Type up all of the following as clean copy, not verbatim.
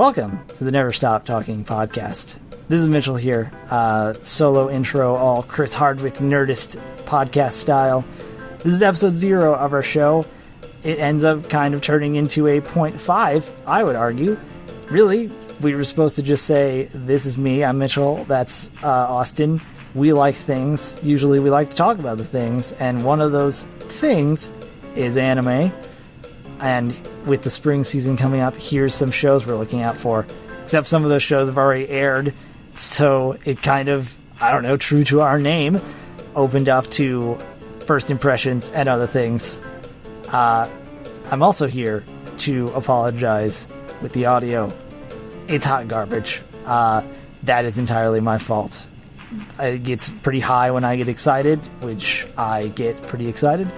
Welcome to the Never Stop Talking podcast. This is Mitchell here. Solo intro, all Chris Hardwick Nerdist podcast style. This is episode 0 of our show. It ends up kind of turning into a 0.5, I would argue. Really, we were supposed to just say, this is me, I'm Mitchell, that's Austin. We like things. Usually we like to talk about the things, and one of those things is anime. And with the spring season coming up, here's some shows we're looking out for. Except some of those shows have already aired, so it kind of, I don't know, true to our name, opened up to first impressions and other things. I'm also here to apologize with the audio. It's hot garbage. That is entirely my fault. It gets pretty high when I get excited, which I get pretty excited.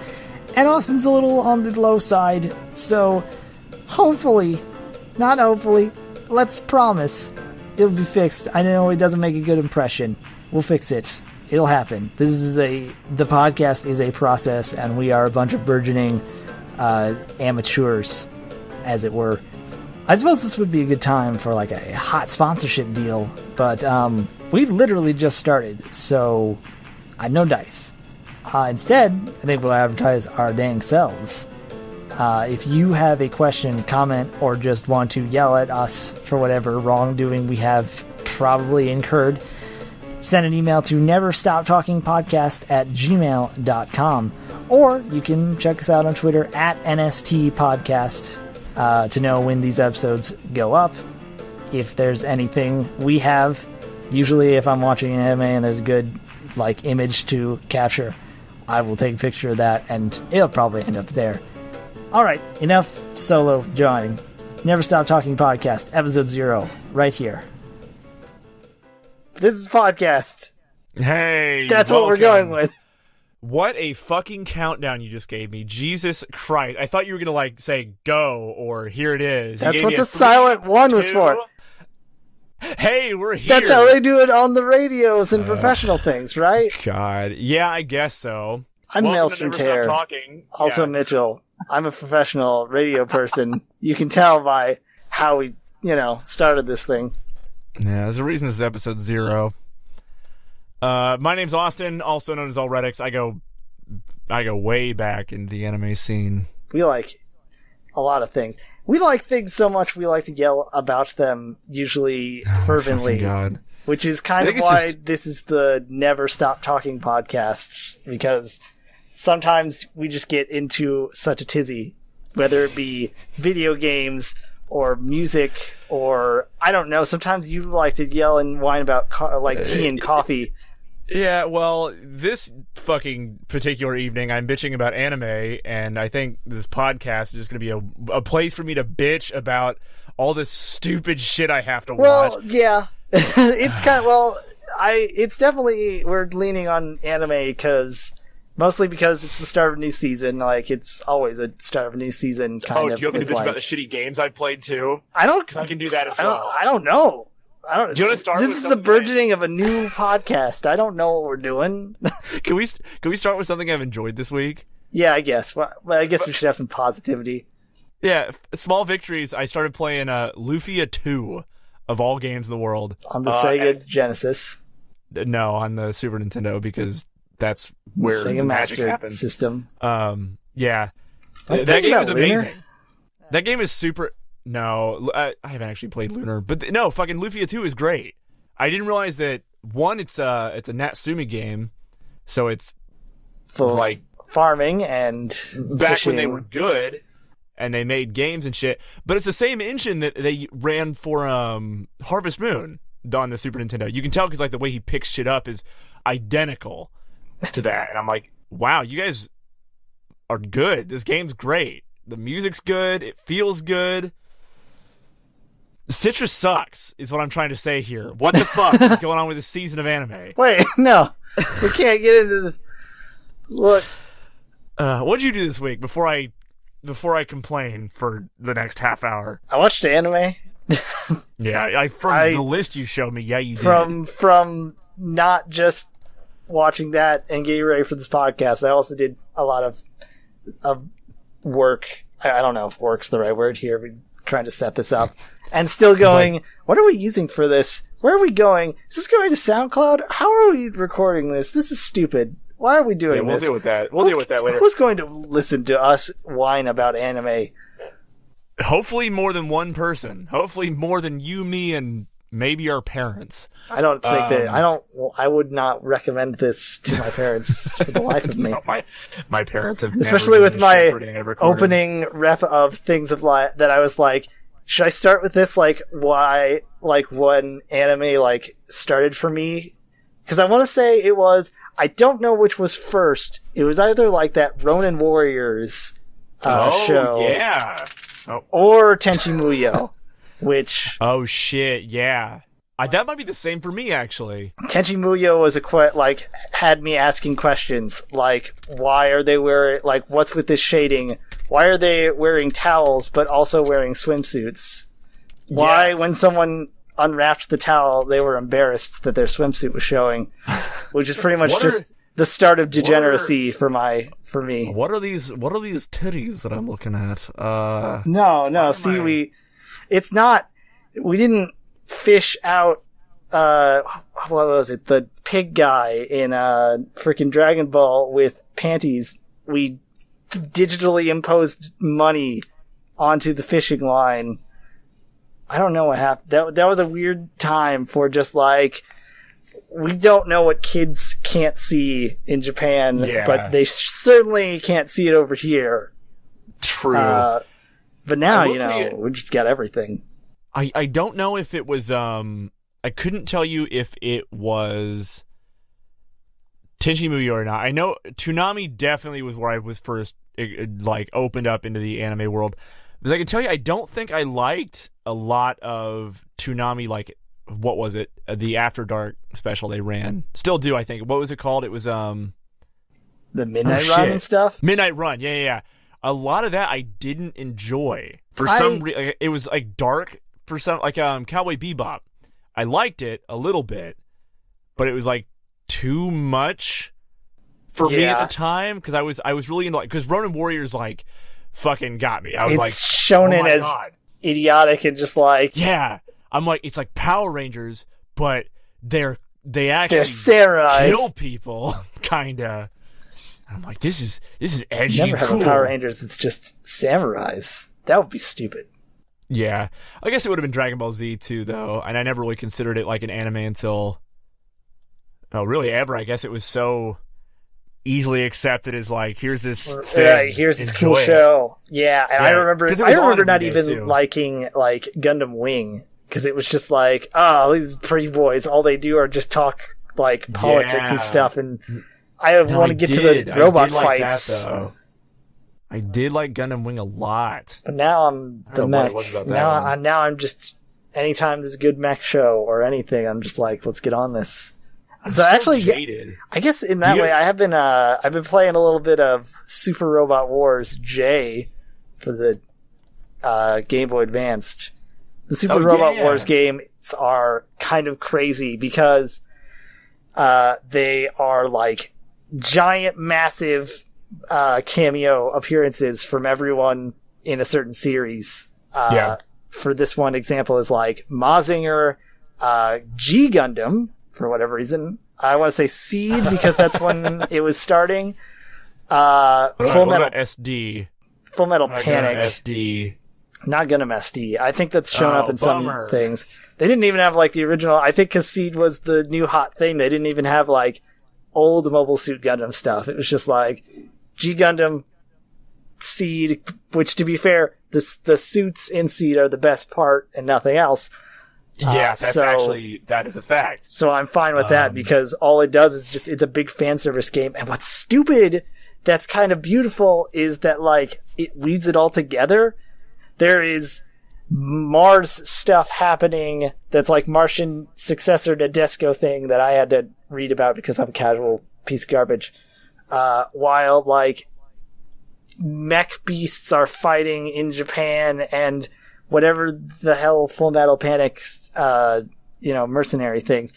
And Austin's a little on the low side, so hopefully, not hopefully, let's promise it'll be fixed. I know it doesn't make a good impression. We'll fix it. It'll happen. The podcast is a process, and we are a bunch of burgeoning amateurs, as it were. I suppose this would be a good time for like a hot sponsorship deal, but we literally just started, so no dice. Instead, I think we'll advertise our dang selves. If you have a question, comment, or just want to yell at us for whatever wrongdoing we have probably incurred, send an email to neverstoptalkingpodcast@gmail.com, or you can check us out on Twitter @NSTpodcast to know when these episodes go up. If there's anything we have, usually if I'm watching an anime and there's a good image to capture, I will take a picture of that, and it'll probably end up there. Alright, enough solo jawing. Never Stop Talking Podcast, episode 0, right here. This is podcast. Hey, that's welcome. What we're going with. What a fucking countdown you just gave me. Jesus Christ. I thought you were going to, say, go, or here it is. That's what the silent one was for. Hey, we're here. That's how they do it on the radios and professional things, right? God. Yeah, I guess so. I'm Maelstrom Tear. Also Mitchell. I'm a professional radio person. You can tell by how we, started this thing. Yeah, there's a reason this is episode 0. My name's Austin, also known as Allredix. I go way back in the anime scene. We like a lot of things. We like things so much we like to yell about them, usually fervently. God. Which is kind of why this is the Never Stop Talking podcast, because sometimes we just get into such a tizzy, whether it be video games or music or, I don't know, sometimes you like to yell and whine about tea and coffee. Yeah, well, this fucking particular evening, I'm bitching about anime, and I think this podcast is just going to be a place for me to bitch about all this stupid shit I have to watch. Well, yeah. It's it's definitely, we're leaning on anime mostly because it's the start of a new season. It's always a start of a new season, kind of. Do you want me to bitch about the shitty games I've played, too? I can do that as well. I don't know. Do you want to start this is the burgeoning of a new podcast. I don't know what we're doing. Can we start with something I've enjoyed this week? Yeah, I guess. Well, I guess we should have some positivity. Yeah, small victories. I started playing Lupin II, of all games in the world. On the Sega Genesis. No, on the Super Nintendo, because that's where Sega the magic Master happens. System. Yeah. That game is amazing. That game is super... No, I haven't actually played Lunar, but no, fucking Lupin II is great. I didn't realize that, one, it's a Natsume game, so it's full of farming and back fishing. when they were good and they made games and shit, but it's the same engine that they ran for Harvest Moon on the Super Nintendo. You can tell because the way he picks shit up is identical to that, and I'm like, wow, you guys are good. This game's great. The music's good. It feels good. Citrus sucks, is what I'm trying to say here. What the fuck is going on with this season of anime? Wait, no. We can't get into this. Look. What'd you do this week before I complain for the next half hour? I watched anime. Yeah, from the list you showed me, yeah, you did. From not just watching that and getting ready for this podcast, I also did a lot of work. I don't know if work's the right word here. trying to set this up. And still going, what are we using for this? Where are we going? Is this going to SoundCloud? How are we recording this? This is stupid. Why are we doing this? We'll deal with that. We'll deal with that later. Who's going to listen to us whine about anime? Hopefully more than one person. Hopefully more than you, me, and maybe our parents. I don't think I would not recommend this to my parents for the life of me. No, my parents have especially with my opening rep of things of that I was like, should I start with this, why, when anime, started for me? Because I want to say it was, I don't know which was first. It was either, that Ronin Warriors show. Yeah. Or Tenchi Muyo, which... Oh, shit, yeah. That might be the same for me, actually. Tenchi Muyo was had me asking questions, why are they wearing, what's with this shading? Why are they wearing towels, but also wearing swimsuits? Why, yes. When someone unwrapped the towel, they were embarrassed that their swimsuit was showing? Which is pretty much the start of degeneracy for me. What are these titties that I'm looking at? No, see, we didn't fish out, what was it, the pig guy in freaking Dragon Ball with panties. We digitally imposed money onto the fishing line. I don't know what happened. That was a weird time for just we don't know what kids can't see in Japan, but they certainly can't see it over here. True. But now, we just got everything. I don't know if it was, I couldn't tell you if it was Tenchi Muyo or not. I know Toonami definitely was where I was first, opened up into the anime world. Because I can tell you, I don't think I liked a lot of Toonami, what was it? The After Dark special they ran. Still do, I think. What was it called? It was, the Midnight Run and stuff? Midnight Run, yeah. A lot of that I didn't enjoy. For some reason, it was, dark. For some, Cowboy Bebop. I liked it a little bit, but it was, too much for me at the time, because I was really into, because Ronin Warriors, fucking got me. I was it's shonen as idiotic and just yeah. I'm it's like Power Rangers, but they actually samurais. Kill people, kinda. I'm this is edgy. Never and cool. have a Power Rangers that's just samurais. That would be stupid. Yeah, I guess it would have been Dragon Ball Z too, though, and I never really considered it an anime until, really ever. I guess it was so easily accepted as here's this thing, right, here's this cool show. Yeah, and I remember not even too. Liking Gundam Wing, because it was just these pretty boys, all they do are just talk politics and stuff, and I want to get to the robot fights. I did like Gundam Wing a lot. But now I'm the mech. Now I'm just, anytime there's a good mech show or anything, I'm just let's get on this. So actually, jaded. I guess in that way, I've been playing a little bit of Super Robot Wars J for the Game Boy Advanced. The Super Robot Wars games are kind of crazy because they are giant, massive cameo appearances from everyone in a certain series. For this one example is Mazinger, G Gundam, for whatever reason. I want to say Seed because that's when it was starting. Full Metal SD. Full Metal Panic. SD. Not Gundam SD. I think that's shown up in some things. They didn't even have the original. I think because Seed was the new hot thing, they didn't even have old Mobile Suit Gundam stuff. It was just G Gundam, Seed, which to be fair, the suits in Seed are the best part and nothing else. Yeah, that is a fact. So I'm fine with that because all it does is it's a big fan service game. And what's stupid that's kind of beautiful is that it weaves it all together. There is Mars stuff happening that's Martian successor to Desco thing that I had to read about because I'm a casual piece of garbage. While mech beasts are fighting in Japan and whatever the hell Full Metal Panic, mercenary things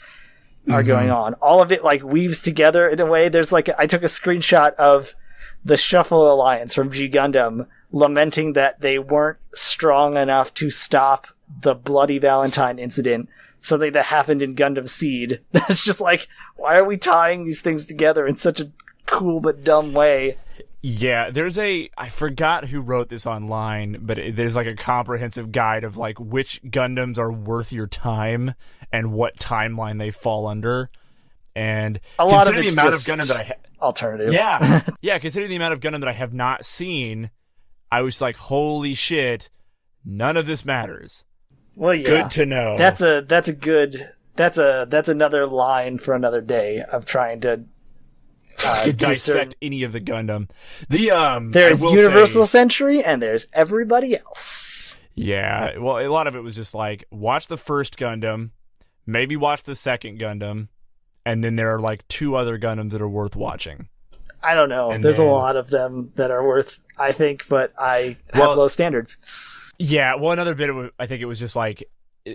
are going on. All of it weaves together in a way. There's I took a screenshot of the Shuffle Alliance from G Gundam lamenting that they weren't strong enough to stop the Bloody Valentine incident, something that happened in Gundam Seed. That's just like, why are we tying these things together in such a cool but dumb way? Yeah, I forgot who wrote this online, but there's like a comprehensive guide of like which Gundams are worth your time and what timeline they fall under. And a lot of the it's amount just of Gundam that alternative. Yeah. Yeah, considering the amount of Gundam that I have not seen, I was like, holy shit, none of this matters. Well, yeah. Good to know. That's another line for another day of trying to dissect any of the Gundam. There's Universal Century and there's everybody else. Yeah, well, a lot of it was just like, watch the first Gundam, maybe watch the second Gundam, and then there are like 2 other Gundams that are worth watching. I don't know. And there's a lot of them that are worth, I think, but I have low standards. Yeah, well, another bit of it, I think it was just like,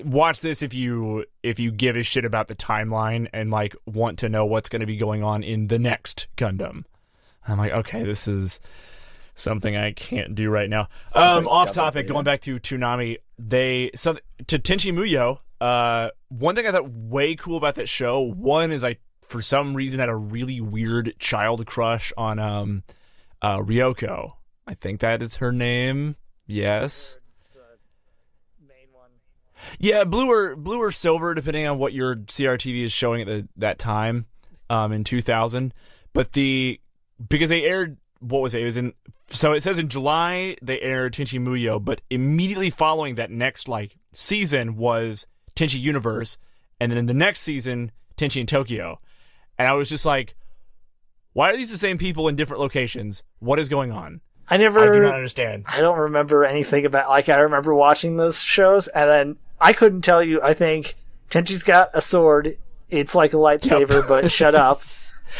watch this if you give a shit about the timeline and like want to know what's going to be going on in the next Gundam. I'm like, okay, this is something I can't do right now. Off topic, going back to Toonami, to Tenchi Muyo. One thing I thought way cool about that show, one is I for some reason had a really weird child crush on Ryoko. I think that is her name. Yes. Yeah, blue or silver, depending on what your CRTV is showing at that time, in 2000. But because they aired, what was it? It was so it says in July they aired Tenchi Muyo, but immediately following that next like season was Tenchi Universe, and then in the next season Tenchi in Tokyo. And I was just like, why are these the same people in different locations? What is going on? I do not understand. I don't remember anything about, like, I remember watching those shows, and then I couldn't tell you. I think Tenchi's got a sword. It's like a lightsaber, but shut up.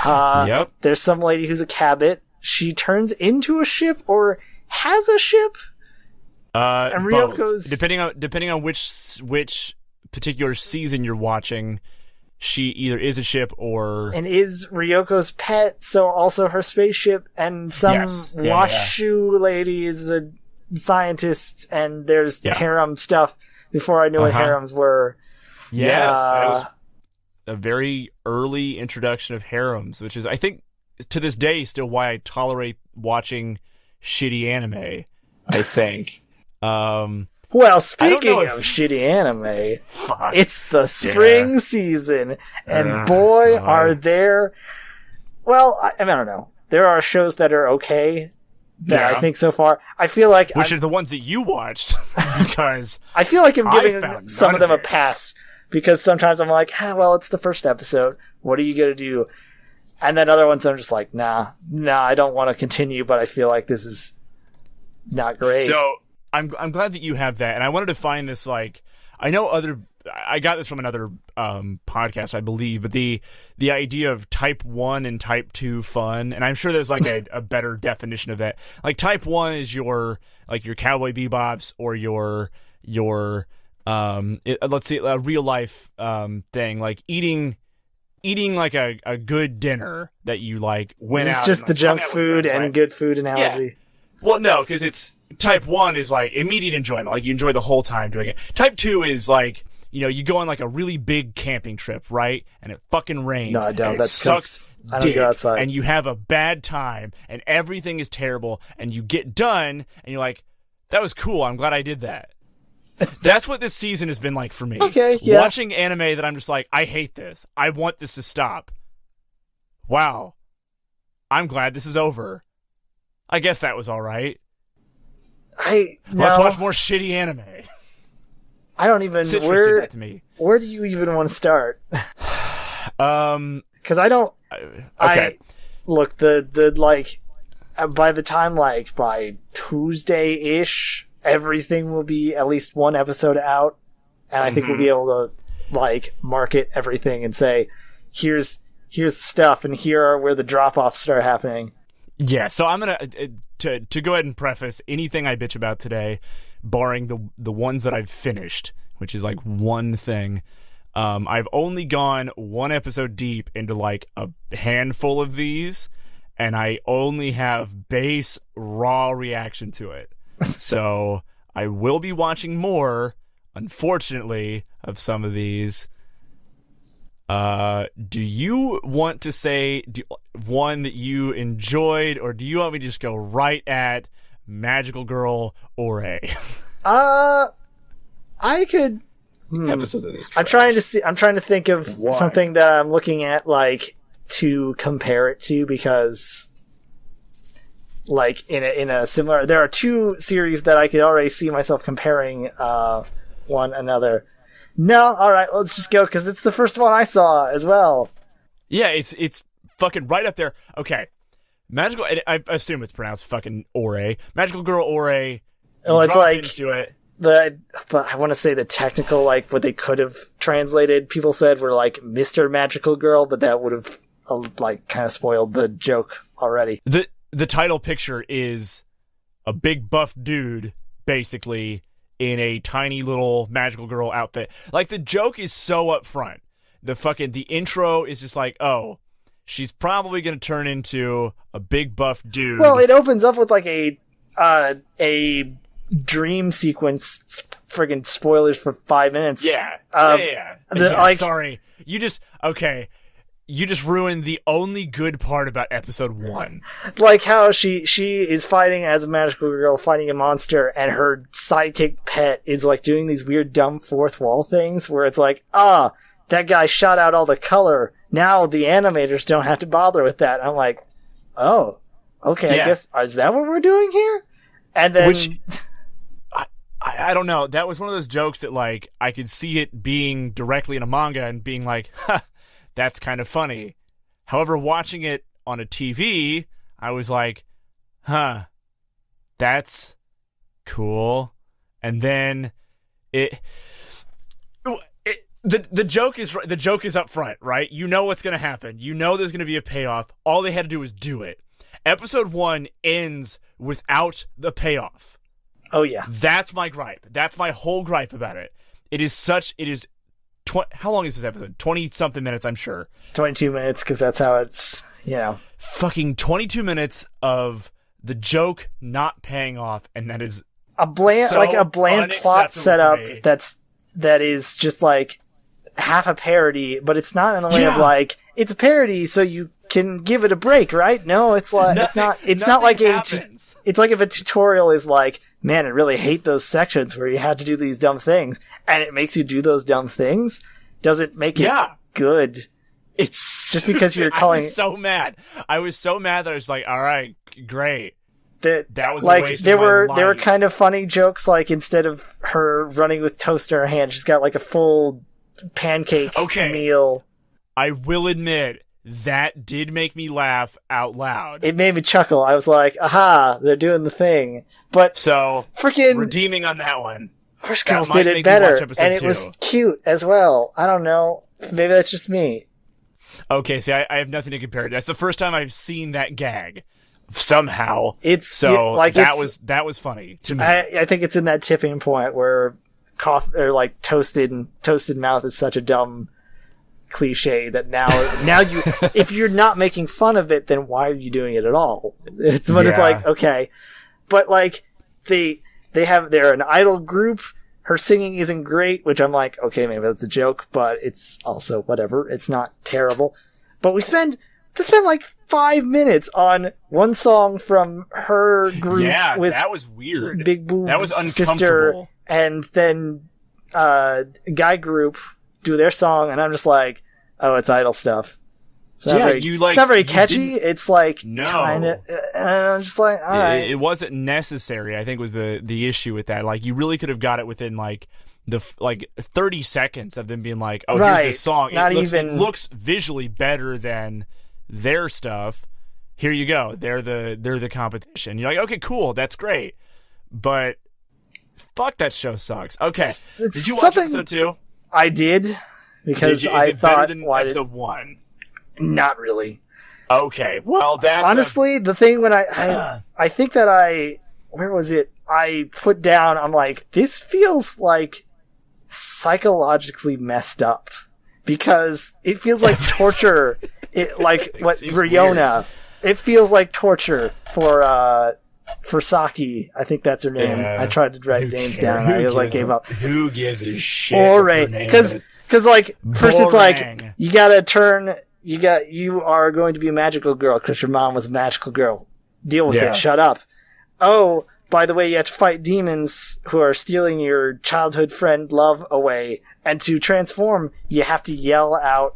Yep. There's some lady who's a Cabot. She turns into a ship or has a ship. And Ryoko's both. Depending on which particular season you're watching, she either is a ship or... And is Ryoko's pet, so also her spaceship, and some Washu lady is a scientist, and there's harem stuff before I knew what harems were. Yes, that was a very early introduction of harems, which is, I think, to this day, still why I tolerate watching shitty anime, I think. Well, speaking of shitty anime, it's the spring season, and boy, are there... Well, I don't know. There are shows that are okay that I think so far. I feel like... Which are the ones that you watched, because... I feel like I'm giving some of them a pass, because sometimes I'm like, well, it's the first episode. What are you going to do? And then other ones I'm just like, nah, I don't want to continue, but I feel like this is not great. So... I'm glad that you have that, and I wanted to find this, like, I got this from another podcast, I believe, but the idea of type 1 and type 2 fun, and I'm sure there's like a better definition of that. Like, type 1 is your Cowboy Bebops or your let's see, a real life thing, like eating like a good dinner that you like went out. It's just the junk food and good food analogy. Yeah. Well, no, because it's type 1 is like immediate enjoyment, like you enjoy the whole time doing it. Type 2 is like, you go on like a really big camping trip, right? And it fucking rains. No, I don't. That sucks. I don't go outside. And you have a bad time, and everything is terrible, and you get done, and you're like, that was cool. I'm glad I did that. That's what this season has been like for me. Okay, yeah. Watching anime that I'm just like, I hate this. I want this to stop. Wow. I'm glad this is over. I guess that was all right. Let's watch more shitty anime. I don't even... Citrus did that to me. Where do you even want to start? Because I don't... Okay. Look, like, by the time, like, by Tuesday-ish, everything will be at least one episode out, and I think we'll be able to, like, market everything and say, here's the stuff, and here are where the drop-offs start happening. Yeah, so I'm gonna to go ahead and preface anything I bitch about today, barring the ones that I've finished, which is like one thing. I've only gone one episode deep into like a handful of these, and I only have base raw reaction to it. So I will be watching more, unfortunately, of some of these. Do you want to say one that you enjoyed, or do you want me to just go right at Magical Girl Ore? I could. Episodes of these. I'm trying to think of something that I'm looking at, like, to compare it to, because, like, in a similar, there are two series that I could already see myself comparing one another. No, all right, let's just go, because it's the first one I saw as well. Yeah, it's fucking right up there. Okay, Magical. I assume it's pronounced fucking Ore. Magical Girl Ore. Oh, it's like into it. But I want to say the technical, like, what they could have translated, people said were like Mr. Magical Girl, but that would have like kind of spoiled the joke already. The title picture is a big buff dude, basically, in a tiny little Magical Girl outfit. Like, the joke is so upfront. The intro is just like, oh, she's probably going to turn into a big buff dude. Well, it opens up with like a dream sequence, friggin' spoilers for 5 minutes. Yeah. Sorry. You just ruined the only good part about episode 1. Like how she is fighting as a magical girl, fighting a monster, and her sidekick pet is like doing these weird dumb fourth wall things where it's like, that guy shot out all the color. Now the animators don't have to bother with that. I'm like, oh, okay, yeah. I guess, is that what we're doing here? And then... I don't know. That was one of those jokes that, like, I could see it being directly in a manga and being like, that's kind of funny. However, watching it on a TV, I was like, that's cool. And then the joke is up front, right? You know what's going to happen. You know there's going to be a payoff. All they had to do was do it. Episode 1 ends without the payoff. Oh, yeah. That's my gripe. That's my whole gripe about it. How long is this episode? 20-something minutes, I'm sure. 22 minutes, because that's how it's, Fucking 22 minutes of the joke not paying off, and that is a bland plot setup that is just, like, half a parody, but it's not in the way of, like, it's a parody, so you can give it a break, right? No, it's like, it's not like it's like if a tutorial is like, man, I really hate those sections where you had to do these dumb things, and it makes you do those dumb things, doesn't make it good. It's just because you're calling. I was so mad. I was so mad that I was like, all right, great. That was like, a waste there of my were life. There were kind of funny jokes, like instead of her running with toast in her hand, she's got like a full pancake meal. I will admit, that did make me laugh out loud. It made me chuckle. I was like, aha, they're doing the thing. But so, freaking redeeming on that one. Horse Girls did it better, and it was cute as well. I don't know. Maybe that's just me. Okay, see, I have nothing to compare to. That's the first time I've seen that gag. Somehow. That was funny to me. I think it's in that tipping point where toasted mouth is such a dumb cliche that now you, if you're not making fun of it, then why are you doing it at all? It's like, okay, but like they're an idol group. Her singing isn't great, which I'm like, okay, maybe that's a joke, but it's also whatever. It's not terrible. But we spend like 5 minutes on one song from her group with that was weird. Big Boo, that was sister, uncomfortable. and then guy group do their song, and I'm just like, oh, it's idol stuff. It's not very catchy. It's like kind of, and I'm just like, all right. It wasn't necessary, I think, was the issue with that. Like, you really could have got it within like 30 seconds of them being like, oh, here's this song. It looks visually better than their stuff. Here you go. They're the competition. You're like, okay, cool, that's great, but fuck, that show sucks. Okay, did you watch episode 2? I did, because I thought, why episode 1? Not really. Okay, well, that's honestly the thing when I think that where was it? I put down. I'm like, this feels like psychologically messed up, because it feels like torture. It like what Riona. it feels like torture for Saki. I think that's her name. Yeah. I tried to write names down, and I just gave up. Who gives a shit? Ore, because like first it's like you gotta turn. You are going to be a magical girl because your mom was a magical girl. Deal with it. Shut up. Oh, by the way, you have to fight demons who are stealing your childhood friend love away. And to transform, you have to yell out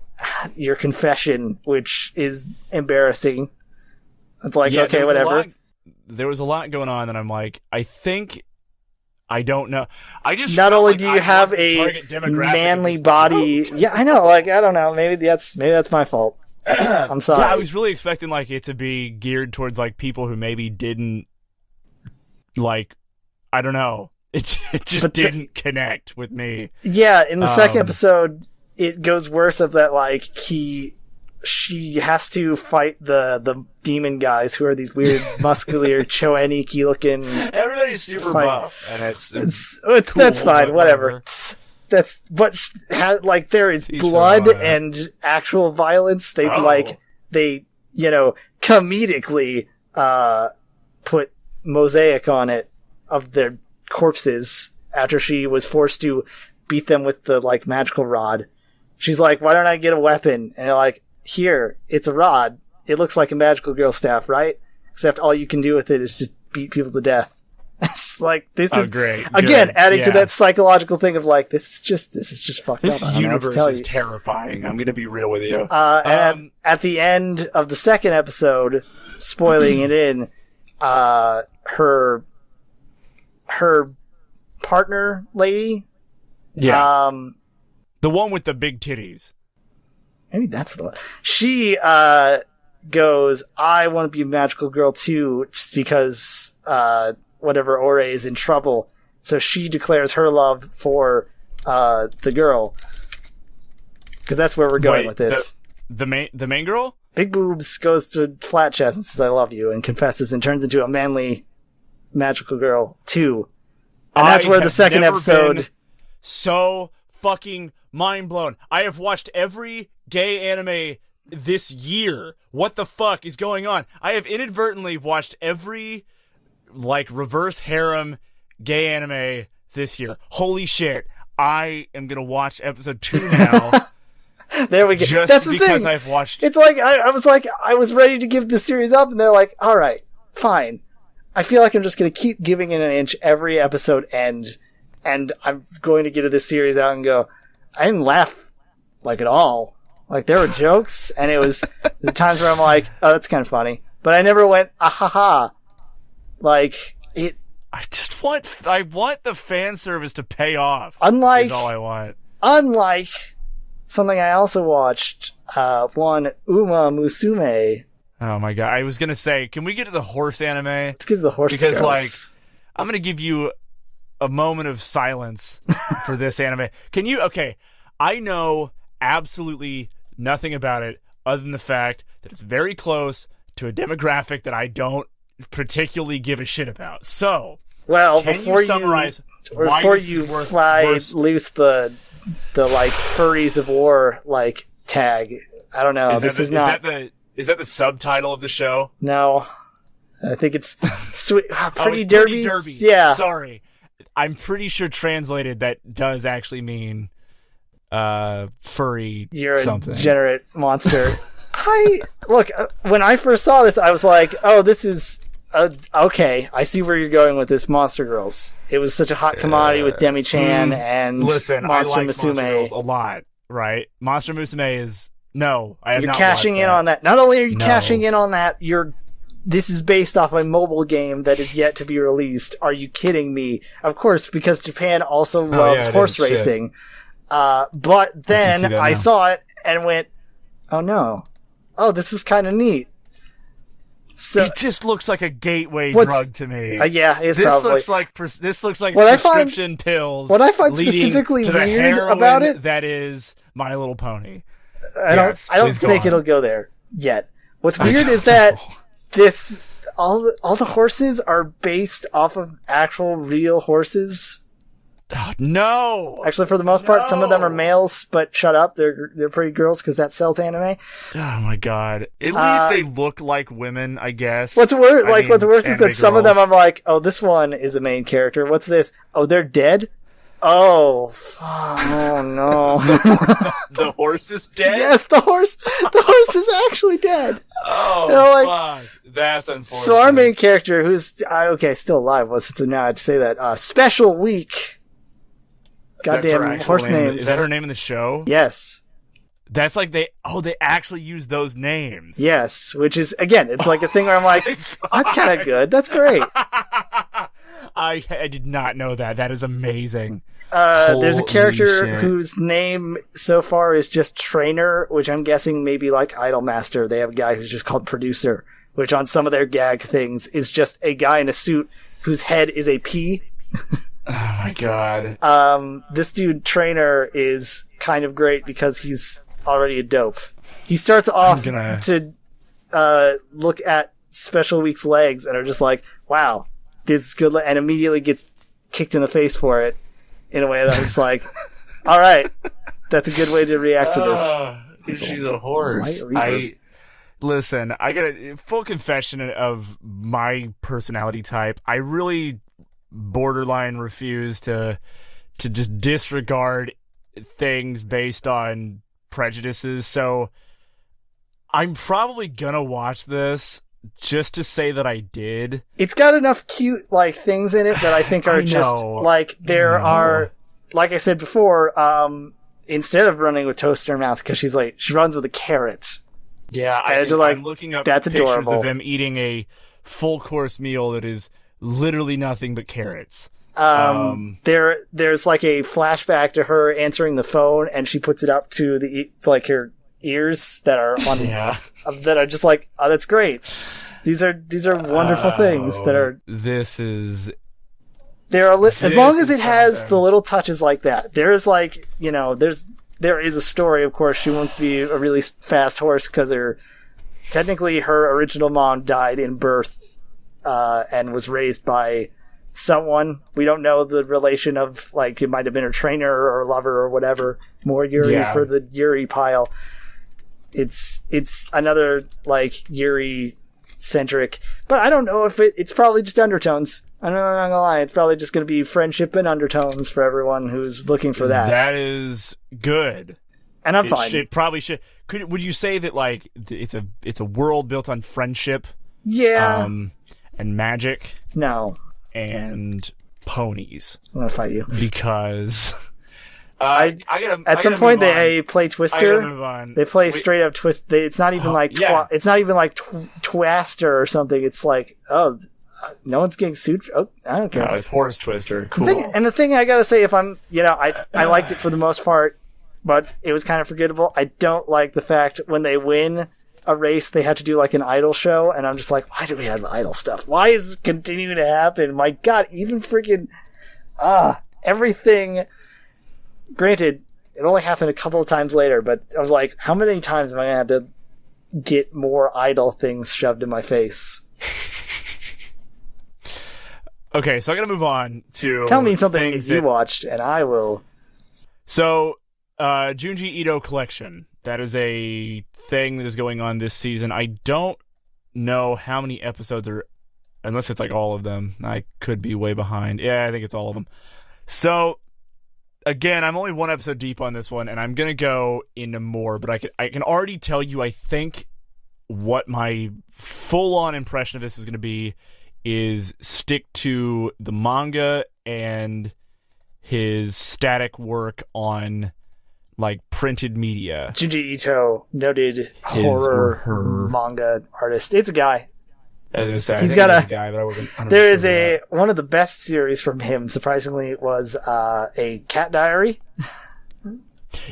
your confession, which is embarrassing. It's like, okay, whatever. There was a lot going on, and I'm like, I don't know. I just not only like do you have a manly body, yeah, I know. Like, I don't know. Maybe that's my fault. I'm sorry. Yeah, I was really expecting like it to be geared towards like people who maybe didn't like. I don't know. It just didn't connect with me. Yeah, in the second episode, it goes worse of that. Like she has to fight the demon guys who are these weird muscular Choeniki looking. Everybody's super buff, and it's cool, that's fine. Whatever. That's like there is blood and actual violence. They comedically put mosaic on it of their corpses after she was forced to beat them with the like magical rod. She's like, "Why don't I get a weapon?" And they're like, "Here, it's a rod. It looks like a magical girl staff, right? Except all you can do with it is just beat people to death." It's like this is great. Again, adding to that psychological thing of like this is just fucked this up. This universe is terrifying. I'm gonna be real with you. And at the end of the second episode, spoiling it in, her partner lady, the one with the big titties. Maybe that's the one. She goes, "I want to be a magical girl too," just because whatever Ore is in trouble. So she declares her love for the girl, because that's where we're going with this. The main girl, big boobs, goes to flat chest and says, "I love you," and confesses and turns into a manly magical girl too. And that's where the second episode. So fucking mind blown. I have watched every gay anime this year. What the fuck is going on? I have inadvertently watched every like reverse harem gay anime this year. Holy shit. I am gonna watch episode 2 now. There we go. Just that's the because thing. I've watched. It's like I was ready to give the series up, and they're like, "All right, fine." I feel like I'm just gonna keep giving it an inch every episode end, and I'm going to get this series out and go, I didn't laugh like at all. Like there were jokes, and it was the times where I'm like, "Oh, that's kind of funny," but I never went, "Ah ha ha." Like it. I want the fan service to pay off. Unlike is all I want. Unlike something I also watched, one Uma Musume. Oh my god! I was gonna say, can we get to the horse anime? Let's get to the horse because, girls. like, I'm gonna give you a moment of silence for this anime. Can you? Okay, I know absolutely nothing about it other than the fact that it's very close to a demographic that I don't particularly give a shit about. So, well, before you summarize, before you fly loose the like furries of war like tag. I don't know. Is that the subtitle of the show? No, I think it's sweet. Pretty it's derby. Pretty derby. Yeah, sorry. I'm pretty sure translated that does actually mean furry. You're something. A degenerate monster. Look, when I first saw this, I was like, "Oh, this is okay. I see where you're going with this, Monster Girls." It was such a hot commodity with Demi Chan and Monster Musume. Monster Girls a lot, right? Monster Musume is. No, I have You're not cashing in on that. Not only are you cashing in on that, this is based off a mobile game that is yet to be released. Are you kidding me? Of course, because Japan also loves horse racing. But then I saw it and went, "Oh no. Oh, this is kind of neat." So it just looks like a gateway drug to me. Yeah, it's this probably. This looks like prescription pills. What I find specifically weird about it, that is My Little Pony. I don't think it'll go there yet. What's weird is that all the horses are based off of actual real horses. Oh, no! Actually, for the most part, some of them are males, but shut up. They're pretty girls because that sells anime. Oh my god! At least they look like women, I guess. What's worse? What's worse is that some of them I'm like, oh, this one is a main character. What's this? Oh, they're dead. Oh no! The horse is dead. Yes, the horse is actually dead. Oh, fuck! That's unfortunate. So our main character, who's still alive. Well, since now I had to say that. Special Week. Goddamn horse names. Is that her name in the show? Yes. That's like they actually use those names. Yes, which is, again, it's like a thing where I'm like, that's kind of good. That's great. I did not know that. That is amazing. There's a character whose name so far is just Trainer, which I'm guessing maybe like Idolmaster. They have a guy who's just called Producer, which on some of their gag things is just a guy in a suit whose head is a P. Oh my god. This dude, Trainer, is kind of great because he's already a dope. He starts off to look at Special Week's legs and are just like, wow, this is good, and immediately gets kicked in the face for it in a way that I'm just like, all right, that's a good way to react to this. She's a horse. Listen, I got a full confession of my personality type. I really borderline refuse to just disregard things based on prejudices, so I'm probably gonna watch this just to say that I did. It's got enough cute things in it that I think are there are, like I said before, instead of running with toast in her mouth, because she runs with a carrot. Yeah, I'm looking up that's pictures adorable. of them eating a full course meal that is literally nothing but carrots. There's like a flashback to her answering the phone, and she puts it up to her ears that are on that are just like, oh, that's great. These are wonderful things that are. This is. As long as it has the little touches like that. There is there is a story. Of course, she wants to be a really fast horse because her original mom died in birth, and was raised by someone. We don't know the relation of, it might have been her trainer or lover or whatever. More Yuri for the Yuri pile. It's another Yuri centric, but I don't know if it's probably just undertones. I'm not gonna lie, it's probably just gonna be friendship and undertones for everyone who's looking for that. That is good, and I'm fine. It probably should. Would you say that it's a world built on friendship? Yeah. And magic. No. And ponies. I'm gonna fight you because at some point they play Twister. Move on. They play straight up Twist. It's not even it's not even like Twister or something. It's like, oh, no one's getting sued. Oh, I don't care. No, it's Horse Twister. Cool. The thing I gotta say, if I'm, I liked it for the most part, but it was kind of forgettable. I don't like the fact when they win a race, they had to do an idol show, and I'm just like, why do we have idol stuff? Why is this continuing to happen? My God, even freaking everything. Granted, it only happened a couple of times later, but I was like, how many times am I gonna have to get more idol things shoved in my face? Okay, so I gotta move on to tell me something you watched, and I will. So, Junji Ito Collection. That is a thing that is going on this season. I don't know how many episodes are, unless it's all of them. I could be way behind. Yeah, I think it's all of them. So, again, I'm only one episode deep on this one, and I'm gonna go into more. But I can already tell you, I think what my full-on impression of this is gonna be is stick to the manga and his static work on printed media. Junji Ito, noted horror manga artist. It's a guy. He's got a guy, but I wasn't. There is one of the best series from him. Surprisingly, was a cat diary.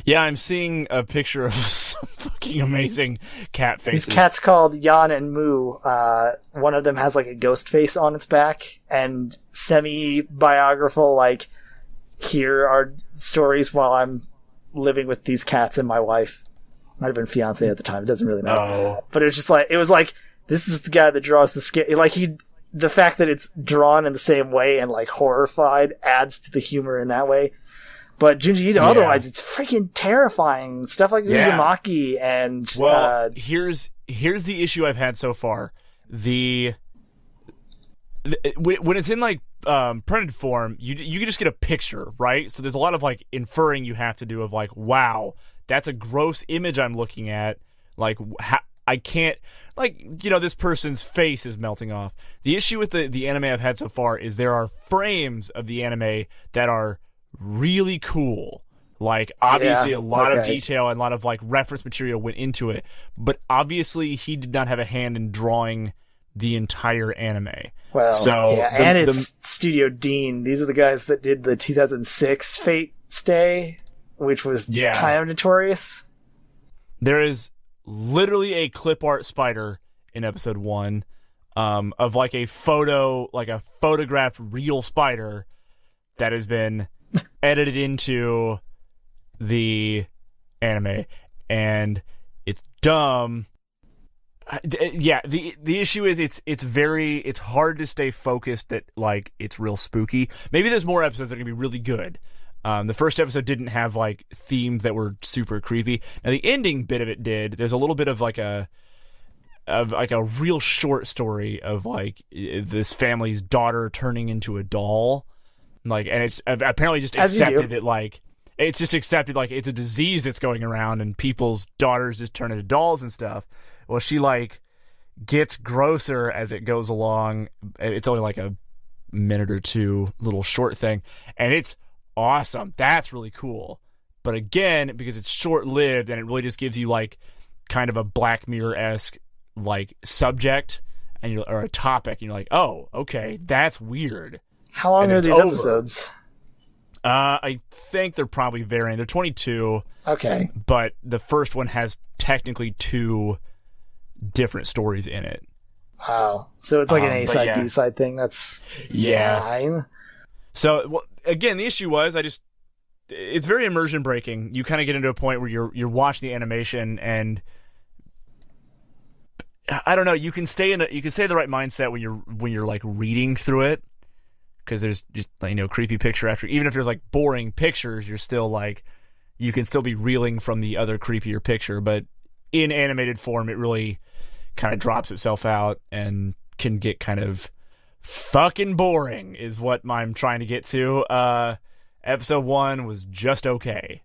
Yeah, I'm seeing a picture of some fucking amazing cat faces. These cats called Yan and Moo. One of them has a ghost face on its back, and semi-biographical, here are stories while I'm living with these cats and my wife. Might have been fiance at the time. It doesn't really matter. Oh. But it was just this is the guy that draws the skin. the fact that it's drawn in the same way and like horrified adds to the humor in that way. But Junji Ito, otherwise, it's freaking terrifying. Stuff like Uzumaki and... Well, here's the issue I've had so far. When it's in, like, printed form, you can just get a picture, right? So there's a lot of, like, inferring you have to do of, like, wow, that's a gross image I'm looking at. Like, I can't... Like, you know, this person's face is melting off. The issue with the anime I've had so far is there are frames of the anime that are really cool. Like, obviously a lot of detail and a lot of, like, reference material went into it. But obviously he did not have a hand in drawing the entire anime. Well, and it's Studio Dean. These are the guys that did the 2006 Fate Stay, which was kind of notorious. There is literally a clip art spider in episode 1 of, like, a photographed real spider that has been edited into the anime, and it's dumb. The issue is it's hard to stay focused that, like, it's real spooky. Maybe there's more episodes that are gonna be really good. The first episode didn't have, like, themes that were super creepy. Now the ending bit of it did. There's a little bit of a real short story of, like, this family's daughter turning into a doll. Like, and it's apparently just accepted that, like, it's just accepted, like, it's a disease that's going around and people's daughters just turn into dolls and stuff. Well, she, like, gets grosser as it goes along. It's only like a minute or two little short thing, and it's awesome. That's really cool. But again, because it's short-lived and it really just gives you, like, kind of a Black Mirror-esque, like, subject or a topic, and you're like, oh, okay, that's weird. How long are these episodes? I think they're probably varying. They're 22. Okay. But the first one has technically 2 different stories in it. Wow. So it's like an A-side, B-side thing. That's fine. So, well, again, the issue was it's very immersion breaking. You kind of get into a point where you're watching the animation and I don't know, you can stay in the right mindset when you're like reading through it. Because there's just, you know, creepy picture after. Even if there's, like, boring pictures, you're still, like, you can still be reeling from the other creepier picture. But in animated form, it really kind of drops itself out and can get kind of fucking boring, is what I'm trying to get to. Episode 1 was just okay.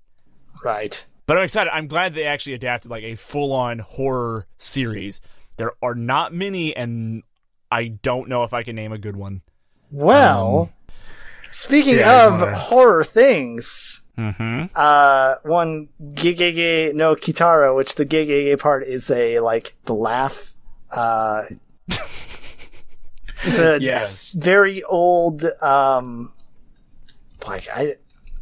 Right. But I'm excited. I'm glad they actually adapted, like, a full-on horror series. There are not many, and I don't know if I can name a good one. Well, speaking of horror things, one Gegege no Kitaro, which the Gegege part is the laugh. It's a very old, like, I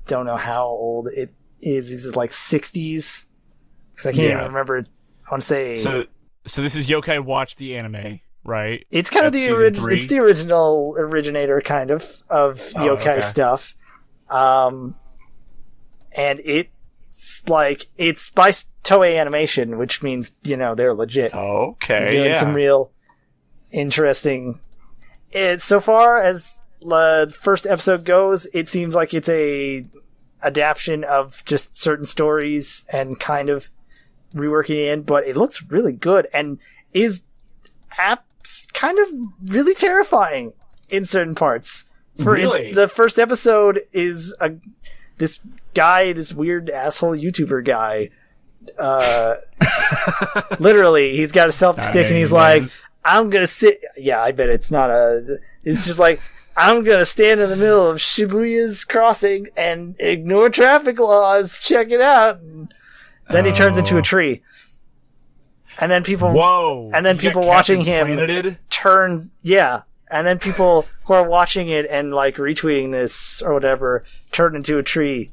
don't know how old it is. Is it like 60s? Because I can't even remember. I want to say. So this is Yokai Watch the Anime. Right, it's kind of the original originator kind of yokai stuff, and it's like it's by Toei Animation, which means, you know, they're legit. Okay, doing some real interesting. So far as the first episode goes, it seems like it's a adaptation of just certain stories and kind of reworking it in, but it looks really good and is kind of really terrifying in certain parts. The first episode is this weird asshole YouTuber guy. Literally, he's got a selfie stick and he's like, I'm gonna sit. Yeah, I bet it's not it's just like, I'm gonna stand in the middle of Shibuya's crossing and ignore traffic laws. Check it out. And then he turns into a tree. And then people, watching him turns, and then people who are watching it and, like, retweeting this or whatever turn into a tree.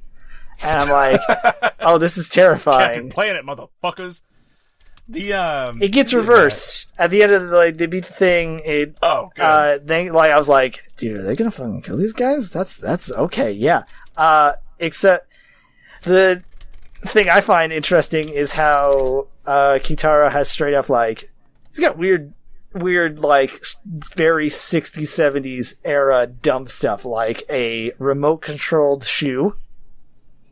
And I'm like, oh, this is terrifying. Captain Planet, motherfuckers. It gets reversed at the end of they beat the thing. Good. I was like, dude, are they gonna fucking kill these guys? That's okay, yeah. Except the thing I find interesting is how Kitaro has straight up, like, he's got weird weird, like, very 60s, 70s era dumb stuff, like a remote-controlled shoe.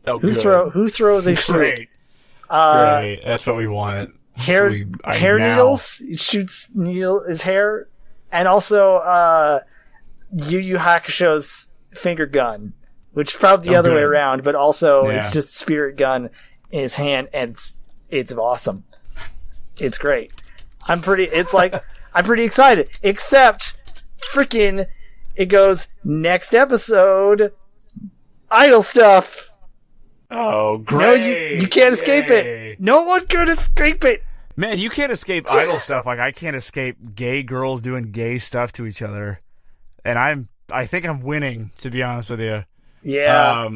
Oh, Who throws a shoe? Great. Great. That's what we want. Hair needles. It shoots his hair. And also, Yu Yu Hakusho's finger gun, which is probably the other way around, but also it's just spirit gun in his hand, and it's awesome. It's great. I'm pretty excited. Except, freaking, it goes, next episode, idol stuff. Oh, great. No, you can't escape it. No one could escape it. Man, you can't escape idol stuff like I can't escape gay girls doing gay stuff to each other. And I think I'm winning, to be honest with you. Yeah.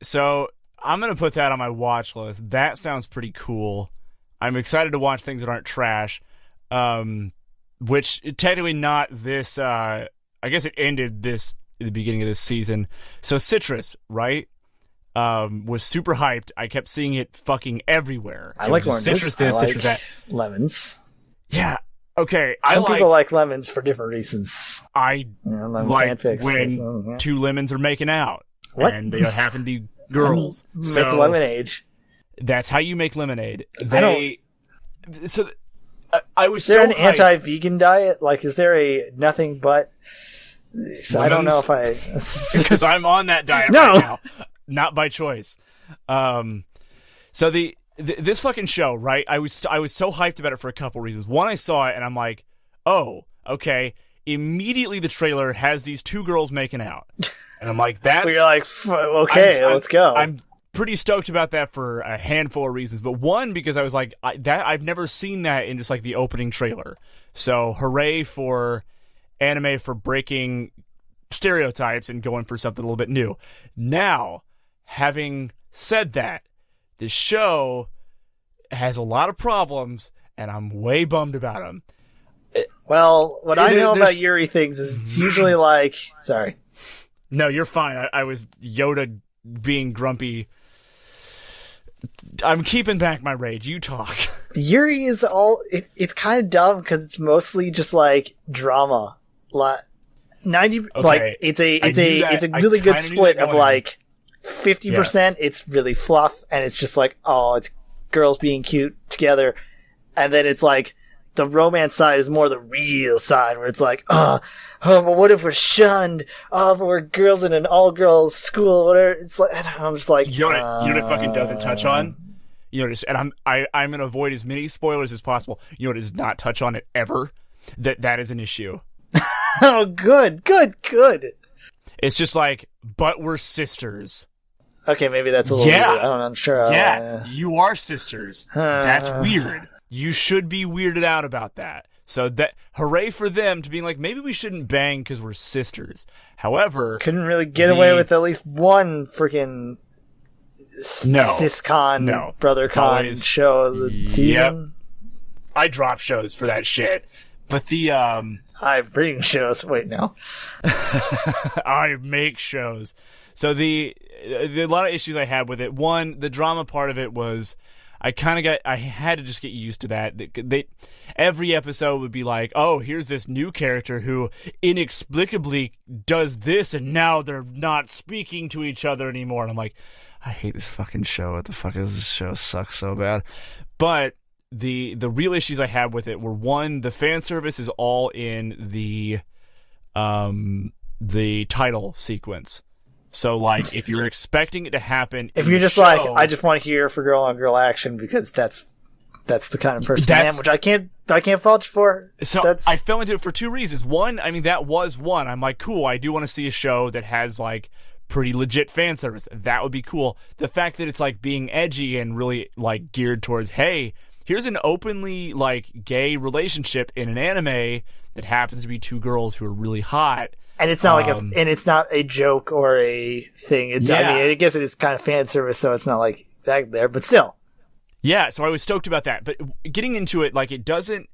So I'm going to put that on my watch list. That sounds pretty cool. I'm excited to watch things that aren't trash. Which technically not this, I guess it ended this at the beginning of this season. So Citrus, right? Was super hyped. I kept seeing it fucking everywhere. I like oranges. Citrus this, I like citrus that. Lemons. Yeah. Okay. Some people like lemons for different reasons. I like when two lemons are making out. What? And they happen to be girls. Make lemonade. That's how you make lemonade. I was is there so an anti-vegan diet? Like, is there a nothing but... I don't know if I... Because I'm on that diet right now. Not by choice. So this fucking show, right? I was so hyped about it for a couple reasons. One, I saw it and I'm like, oh, okay. Immediately the trailer has these two girls making out. And I'm like, that's... You're like, okay, let's go. I'm pretty stoked about that for a handful of reasons. But one, because I was like, I've never seen that in just like the opening trailer. So hooray for anime for breaking stereotypes and going for something a little bit new. Now, having said that, the show has a lot of problems, and I'm way bummed about them. Well, what I know about Yuri things is it's usually like... Sorry. No, you're fine. I was Yoda being grumpy. I'm keeping back my rage. You talk. Yuri is all... It's kind of dumb because it's mostly just like drama. 90... Okay. Like, it's a really good split of like 50% it's really fluff, and it's just like, oh, it's girls being cute together. And then it's like the romance side is more the real side, where it's like, but what if we're shunned? Oh, but we're girls in an all-girls school, whatever. It's like, I'm just like, you know what it fucking doesn't touch on? You know, and I'm going to avoid as many spoilers as possible. You know what it does not touch on it ever? That is an issue. Oh, good. It's just like, but we're sisters. Okay, maybe that's a little weird. I'm sure. You are sisters. That's weird. You should be weirded out about that. So that, hooray for them to being like, maybe we shouldn't bang because we're sisters. However, couldn't really get away with at least one freaking sis-con, brother-con show of the season. Yep. I drop shows for that shit. But the I bring shows. Wait, no. I make shows. So the lot of issues I had with it. One, the drama part of it was I had to just get used to that. Every episode would be like, oh, here's this new character who inexplicably does this, and now they're not speaking to each other anymore. And I'm like, I hate this fucking show. What the fuck is this show? Sucks so bad. But the real issues I had with it were, one, the fan service is all in the title sequence. So, like, if you're expecting it to happen, if you're just like, I just want to hear for girl on girl action because that's the kind of person I am, which I can't vouch for. So I fell into it for two reasons. One, I mean, that was one. I'm like, cool, I do want to see a show that has like pretty legit fan service. That would be cool. The fact that it's like being edgy and really like geared towards, hey, here's an openly like gay relationship in an anime that happens to be two girls who are really hot. And it's not and it's not a joke or a thing. I mean, I guess it is kind of fan service, so it's not like exactly there, but still. Yeah, so I was stoked about that. But getting into it, like, it doesn't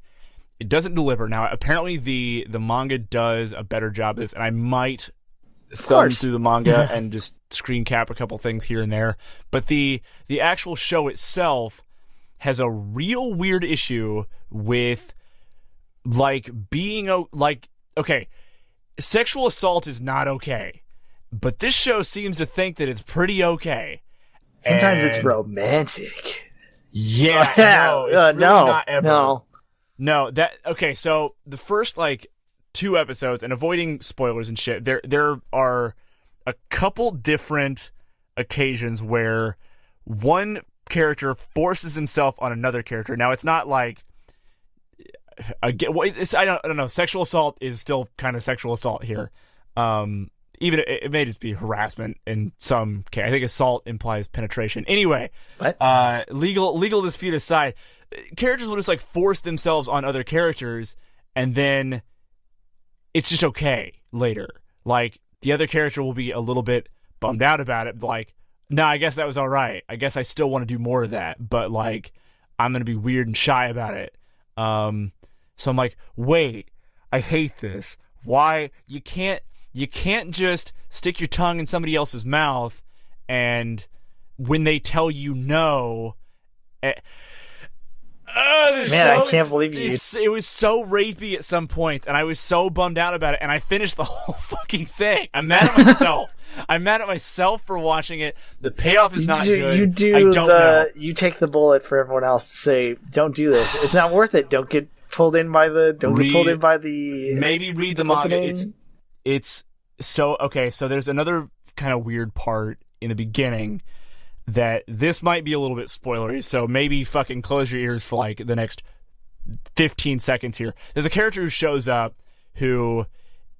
deliver. Now, apparently the manga does a better job of this, and I might thumb through the manga and just screen cap a couple things here and there. But the actual show itself has a real weird issue with like okay, sexual assault is not okay, but this show seems to think that it's pretty okay. Sometimes it's romantic. Yeah, no, it's really not ever. No. Okay, so the first like 2 episodes, and avoiding spoilers and shit, there are a couple different occasions where one character forces himself on another character. Now it's not like I don't know. Sexual assault is still kind of sexual assault here. Even it may just be harassment in some case. I think assault implies penetration. Anyway, what? Legal dispute aside, characters will just like force themselves on other characters, and then it's just okay later. Like the other character will be a little bit bummed out about it, like, nah, I guess that was all right. I guess I still want to do more of that, but like I'm gonna be weird and shy about it. So I'm like, wait, I hate this. Why you can't just stick your tongue in somebody else's mouth, and when they tell you no, man, I can't believe you. It was so rapey at some point, and I was so bummed out about it, and I finished the whole fucking thing. I'm mad at myself. I'm mad at myself for watching it. The payoff is not good. You take the bullet for everyone else to say, don't do this. It's not worth it. Don't get pulled in by the. Maybe read the manga. It's so okay. So there's another kind of weird part in the beginning that this might be a little bit spoilery. So maybe fucking close your ears for like the next 15 seconds here. There's a character who shows up who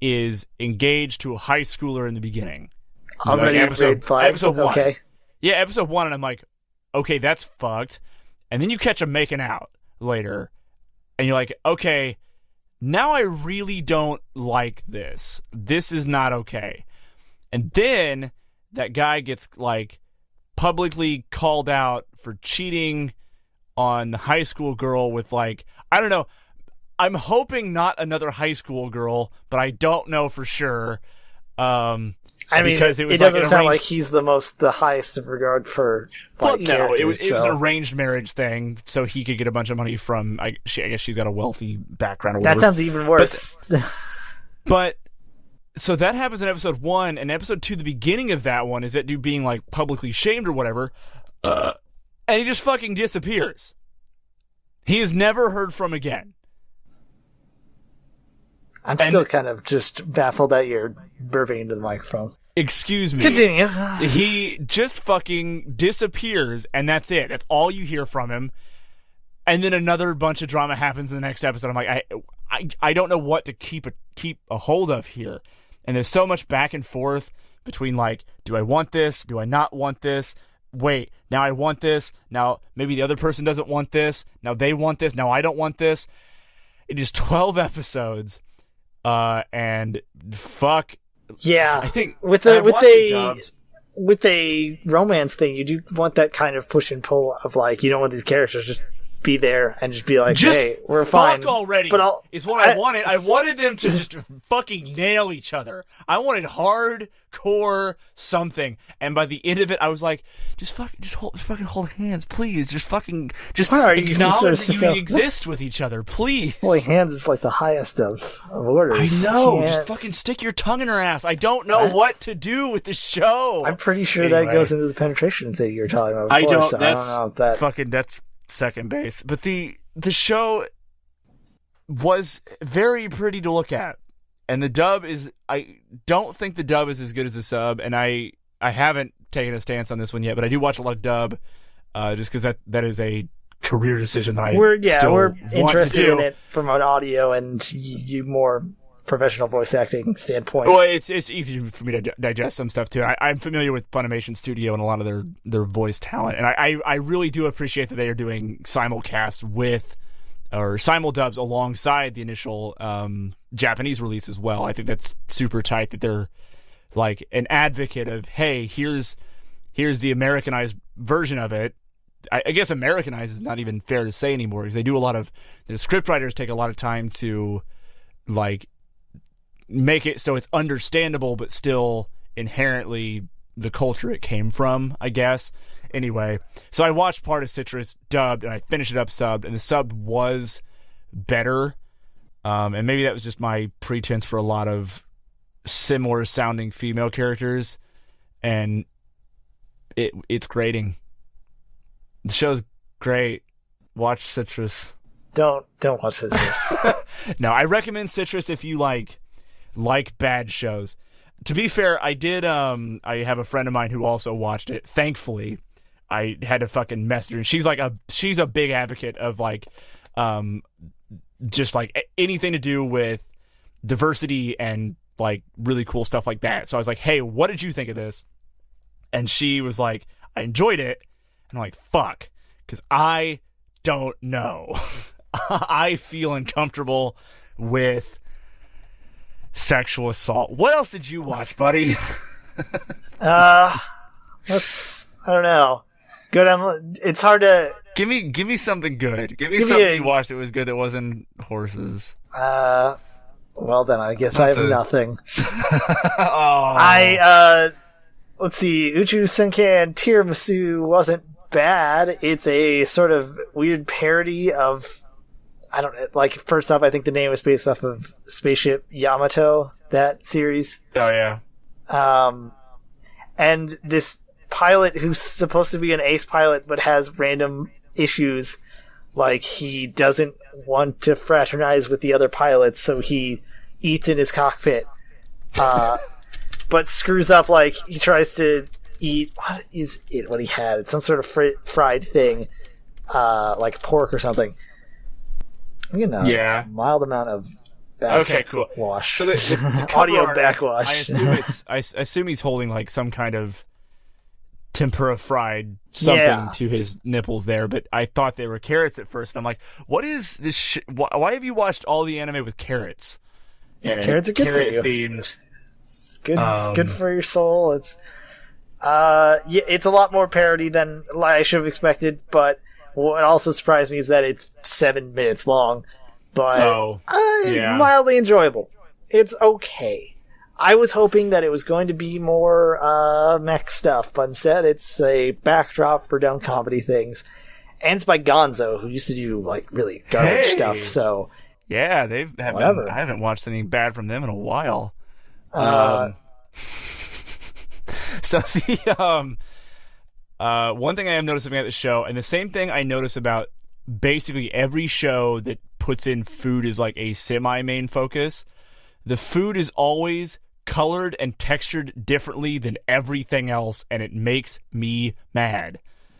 is engaged to a high schooler in the beginning. Already like episode 1. Okay. Yeah, episode 1, and I'm like, okay, that's fucked. And then you catch them making out later, and you're like, okay, now I really don't like this. This is not okay. And then that guy gets like publicly called out for cheating on the high school girl with like, I don't know. I'm hoping not another high school girl, but I don't know for sure. I mean, because it doesn't sound like he's the highest of regard for. Well, no, it was an arranged marriage thing, so he could get a bunch of money from. I guess she's got a wealthy background. Or whatever. That sounds even worse. But so that happens in episode 1, and episode 2, the beginning of that one is that dude being like publicly shamed or whatever, and he just fucking disappears. He is never heard from again. I'm still kind of just baffled that you're burping into the microphone. Excuse me. Continue. He just fucking disappears, and that's it. That's all you hear from him. And then another bunch of drama happens in the next episode. I'm like, I don't know what to keep a hold of here. And there's so much back and forth between like, do I want this? Do I not want this? Wait, now I want this. Now maybe the other person doesn't want this. Now they want this. Now I don't want this. It is 12 episodes. And fuck. Yeah, I think with a romance thing, you do want that kind of push and pull of like, you don't want these characters just be there and just be like, hey, we're fine. Fuck already. But is what I wanted. I wanted them to just fucking nail each other. I wanted hardcore something. And by the end of it, I was like, just fucking hold hands, please. Just acknowledge that you exist with each other, please. Holding hands is like the highest of orders. I know. Just fucking stick your tongue in her ass. I don't know what to do with this show. I'm pretty sure that goes into the penetration thing you were talking about before. I don't know if that. Fucking, that's second base. But the show was very pretty to look at, and the dub is, I don't think the dub is as good as the sub, and I haven't taken a stance on this one yet, but I do watch a lot of dub just because that is a career decision that we're interested in it from an audio and you more professional voice acting standpoint. Well, it's easy for me to digest some stuff too. I'm familiar with Funimation Studio and a lot of their voice talent, and I really do appreciate that they are doing simulcast with or simuldubs alongside the initial Japanese release as well. I think that's super tight that they're like an advocate of, hey, here's the Americanized version of it. I guess Americanized is not even fair to say anymore because they do the scriptwriters take a lot of time to like make it so it's understandable but still inherently the culture it came from, I guess. Anyway, so I watched part of Citrus dubbed and I finished it up subbed, and the sub was better. And maybe that was just my pretense for a lot of similar sounding female characters, and it's grating. The show's great. Watch Citrus. Don't watch Citrus. No, I recommend Citrus if you like bad shows. To be fair, I did. I have a friend of mine who also watched it. Thankfully, I had to fucking message her. And she's a big advocate of like, just like anything to do with diversity and like really cool stuff like that. So I was like, hey, what did you think of this? And she was like, I enjoyed it. And I'm like, fuck, because I don't know. I feel uncomfortable with sexual assault. What else did you watch, buddy? I don't know. It's hard to give me something good. Give me something you watched that was good that wasn't horses. Well then, I guess I have nothing. Oh. Let's see. Uchuu Senkan Tiramisu wasn't bad. It's a sort of weird parody of, I don't know, like, first off, I think the name is based off of Spaceship Yamato, that series. Oh, yeah. And this pilot who's supposed to be an ace pilot but has random issues, like he doesn't want to fraternize with the other pilots, so he eats in his cockpit. But screws up, like, he tries to eat, what is it, what he had? It's some sort of fried thing, like pork or something. You know, a mild amount of backwash. So the audio backwash. I assume he's holding like some kind of tempura fried something to his nipples there, but I thought they were carrots at first. I'm like, what is this why have you watched all the anime with carrots? Carrots are good for you. Themed. It's good. It's good for your soul. It's it's a lot more parody than I should have expected, but what also surprised me is that it's 7 minutes long, but mildly enjoyable. It's okay. I was hoping that it was going to be more mech stuff, but instead it's a backdrop for dumb comedy things. And it's by Gonzo, who used to do like really garbage stuff. So yeah, I haven't watched anything bad from them in a while. So the one thing I am noticing about the show, and the same thing I notice about basically every show that puts in food as like a semi-main focus, the food is always colored and textured differently than everything else, and it makes me mad.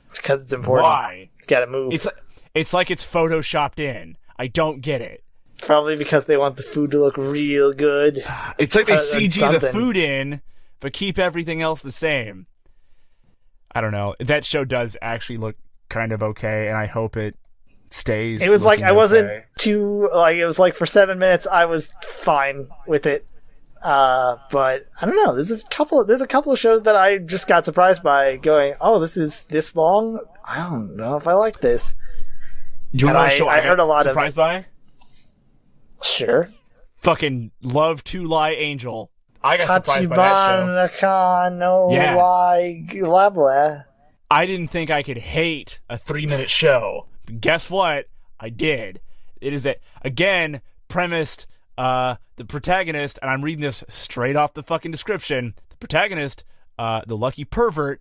It's because it's important. Why? It's gotta move. It's like it's photoshopped in. I don't get it. Probably because they want the food to look real good. It's like they CG the food in, but keep everything else the same. I don't know. That show does actually look kind of okay, and I hope it stays. It was like I wasn't too like it was like for 7 minutes I was fine with it. But I don't know. There's a couple of shows that I just got surprised by, going, "Oh, this is this long? I don't know if I like this." You know what show I heard a lot surprised by? Sure. Fucking Love to Lie Angel. I got surprised by that show. I didn't think I could hate a 3-minute show. But guess what? I did. It is again premised the protagonist, and I'm reading this straight off the fucking description. The protagonist, the lucky pervert,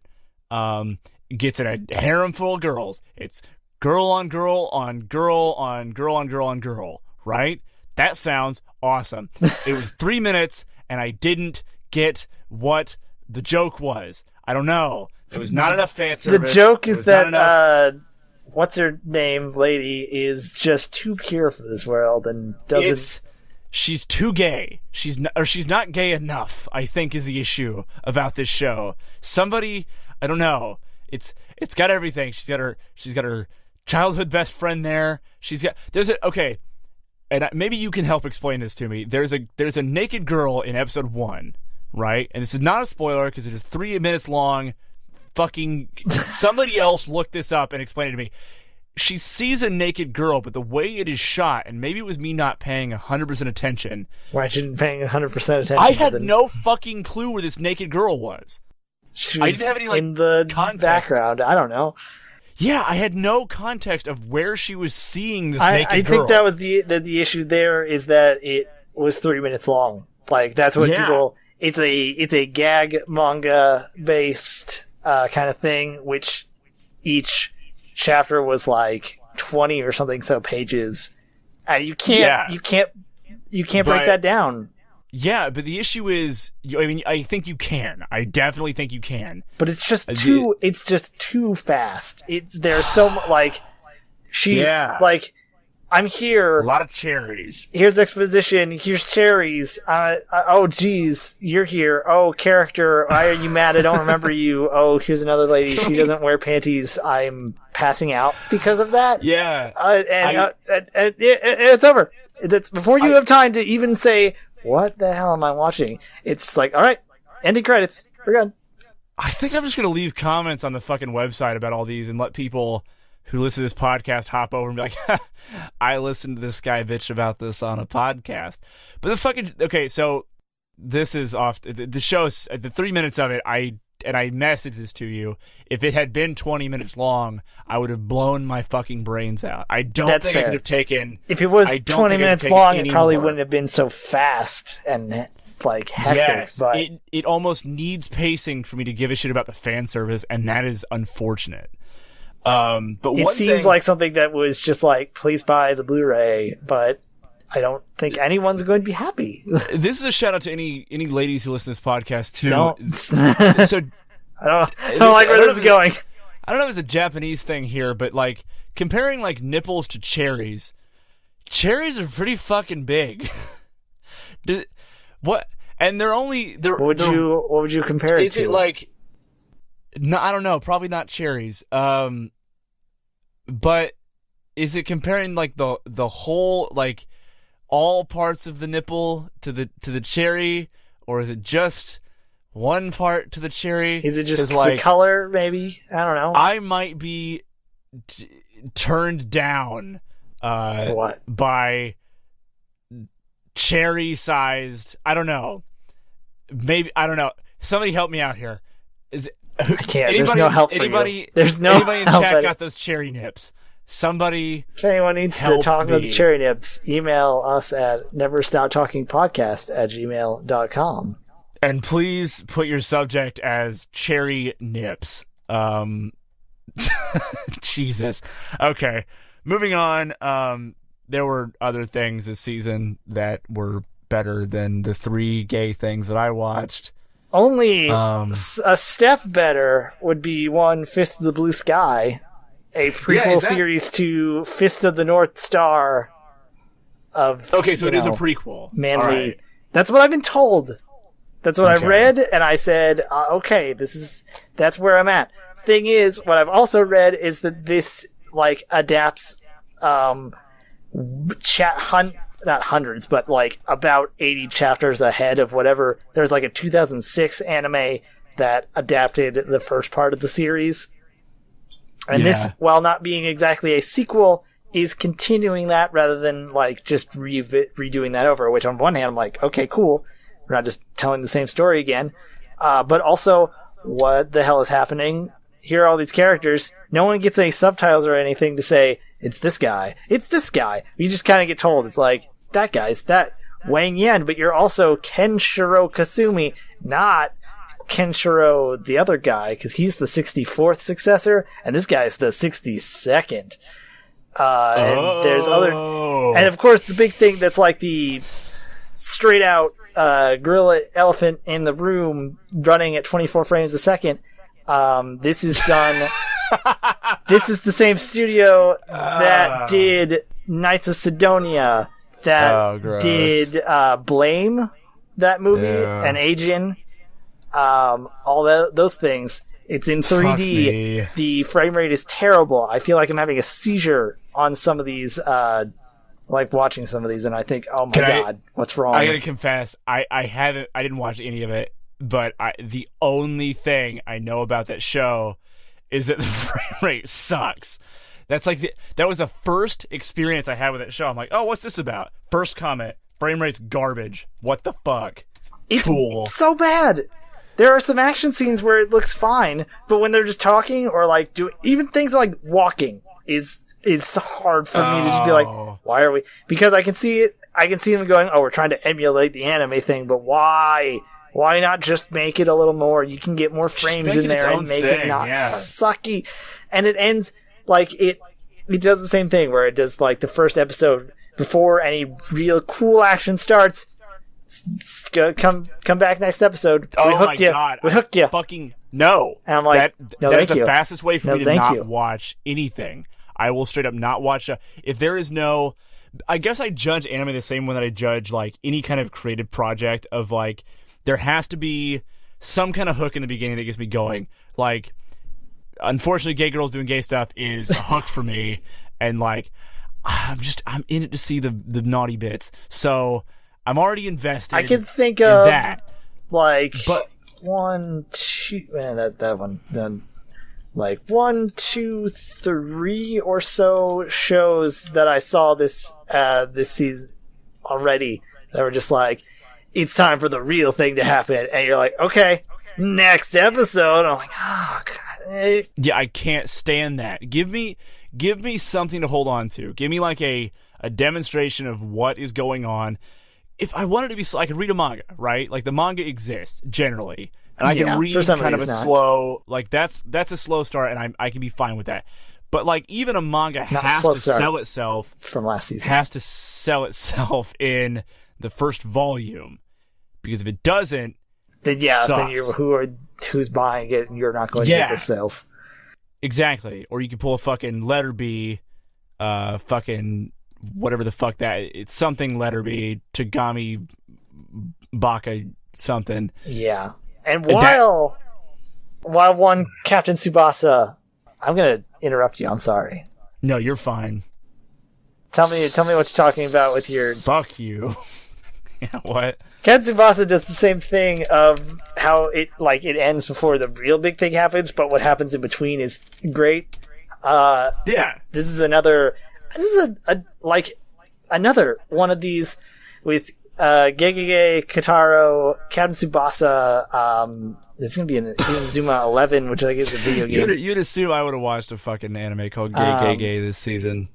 gets in a harem full of girls. It's girl on girl on girl on girl on girl on girl, right? That sounds awesome. It was 3 minutes, and I didn't get what the joke was. I don't know. There was not enough fan service. The joke is that what's her name lady is just too pure for this world and doesn't. She's too gay. She's not gay enough, I think, is the issue about this show. Somebody, I don't know. It's got everything. She's got her childhood best friend there. And maybe you can help explain this to me. There's a naked girl in episode 1, right? And this is not a spoiler because it is 3 minutes long. Fucking somebody else look this up and explain it to me. She sees a naked girl, but the way it is shot, and maybe it was me not paying 100% attention. Why shouldn't paying 100% attention? I had no fucking clue where this naked girl was. I didn't have any in the context. Background. I don't know. Yeah, I had no context of where she was seeing this naked girl. I think that was the issue there, is that it was 3 minutes long. Like, that's what people... It's a gag manga based kind of thing, which each chapter was like 20 or something pages, and you can't break that down. Yeah, but the issue is, I mean, I think you can. I definitely think you can. But it's just too fast. There's so much, like, like, I'm here. A lot of cherries. Here's exposition. Here's cherries. Oh, geez, you're here. Oh, character. Why are you mad? I don't remember you. Oh, here's another lady. She doesn't wear panties. I'm passing out because of that. Yeah. And it's over. That's before you have time to even say, what the hell am I watching? It's just like, all right, ending credits. We're good. I think I'm just going to leave comments on the fucking website about all these and let people who listen to this podcast hop over and be like, I listened to this guy bitch about this on a podcast. But the fucking... Okay, so this is off... The show's... The 3 minutes of it, I messaged this to you. If it had been 20 minutes long, I would have blown my fucking brains out. I don't think I could have taken... If it was 20 minutes long, it probably wouldn't have been so fast and, like, hectic. Yes, but it almost needs pacing for me to give a shit about the fan service, and that is unfortunate. But it seems like something that was just like, please buy the Blu-ray, but I don't think anyone's going to be happy. This is a shout out to any ladies who listen to this podcast too. So I don't like where this is going. I don't know if it's a Japanese thing here, but like comparing like nipples to cherries are pretty fucking big. What? And they're only what would you compare it to? Is it like... No, I don't know. Probably not cherries. But is it comparing like the whole, like all parts of the nipple to the cherry, or is it just one part to the cherry? Is it just like, the color? Maybe, I don't know. I might be turned down by cherry-sized. I don't know. Maybe I don't know. Somebody help me out here. I can't. There's no help for you. There's no anybody in chat got those cherry nips? Somebody. If anyone needs to talk about the cherry nips, email us at neverstoptalkingpodcast@gmail.com. And please put your subject as cherry nips. Jesus. Okay. Moving on. There were other things this season that were better than the 3 gay things that I watched. Only a step better would be one Fist of the Blue Sky, a prequel series to Fist of the North Star. Okay, so it is a prequel. Manly. Right. That's what I've been told. That's what I read, and I said, okay, that's where I'm at. Thing is, what I've also read is that this like adapts not hundreds, but like about 80 chapters ahead of whatever. There's like a 2006 anime that adapted the first part of the series. And this, while not being exactly a sequel, is continuing that rather than like just redoing that over, which on one hand I'm like, okay, cool. We're not just telling the same story again. But also, what the hell is happening? Here are all these characters. No one gets any subtitles or anything to say, it's this guy. It's this guy. You just kind of get told. It's like, that guy's that Wang Yan, but you're also Kenshiro Kasumi, not Kenshiro the other guy, because he's the 64th successor, and this guy's the 62nd. And there's other... And of course, the big thing that's like the straight out gorilla elephant in the room running at 24 frames a second. This is done... This is the same studio that did Knights of Sidonia, that did Blame, that movie, and Agin, all those things. It's in 3D. The frame rate is terrible. I feel like I'm having a seizure on some of these, like watching some of these, and I think, oh my god, what's wrong? I gotta confess, I didn't watch any of it, but the only thing I know about that show is that the frame rate sucks. That's like that was the first experience I had with that show. I'm like, oh, what's this about? First comment, frame rate's garbage. What the fuck? It's so bad. there are some action scenes where it looks fine, but when they're just talking or like doing even things like walking is hard for me to just be like, why are we? Because I can see it. I can see them going, oh, we're trying to emulate the anime thing, but why? Why not just make it a little more? You can get more frames in there and make it not sucky. And it ends like it does the same thing where it does like the first episode before any real cool action starts. Come back next episode. We hooked you. God. We hooked you. Fucking no. And I'm like, that's the fastest way for me to not watch anything. I will straight up not watch. If there is no, I guess I judge anime the same way that I judge like any kind of creative project of like, there has to be some kind of hook in the beginning that gets me going. Like, unfortunately, gay girls doing gay stuff is a hook for me. And like, I'm in it to see the naughty bits. So I'm already invested. I can think of that. Like, but 1, 2, man, that one then. Like 1, 2, 3 or so shows that I saw this season already that were just like, it's time for the real thing to happen, and you're like, okay, next episode. I'm like, oh god. Yeah, I can't stand that. Give me something to hold on to. Give me like a demonstration of what is going on. If I wanted to be, I could read a manga, right? Like the manga exists generally. And I can read kind of a slow, like that's a slow start, and I can be fine with that. But like even a manga has to sell itself from last season. Has to sell itself in the first volume, because if it doesn't, then who's buying it, and you're not going to get the sales. Exactly. Or you could pull a fucking letter B, fucking whatever the fuck that it's something letter B, Tagami Baka something. Yeah. And while one Captain Tsubasa, I'm gonna interrupt you. I'm sorry. No, you're fine. Tell me what you're talking about with your. Fuck you. Yeah, what? Captain Tsubasa does the same thing of how it ends before the real big thing happens, but what happens in between is great. Yeah. This is another one of these with. Gegege, Kitaro, Captain Tsubasa, there's going to be an Inazuma 11, which I think is a video game. You'd assume I would have watched a fucking anime called Gegege this season.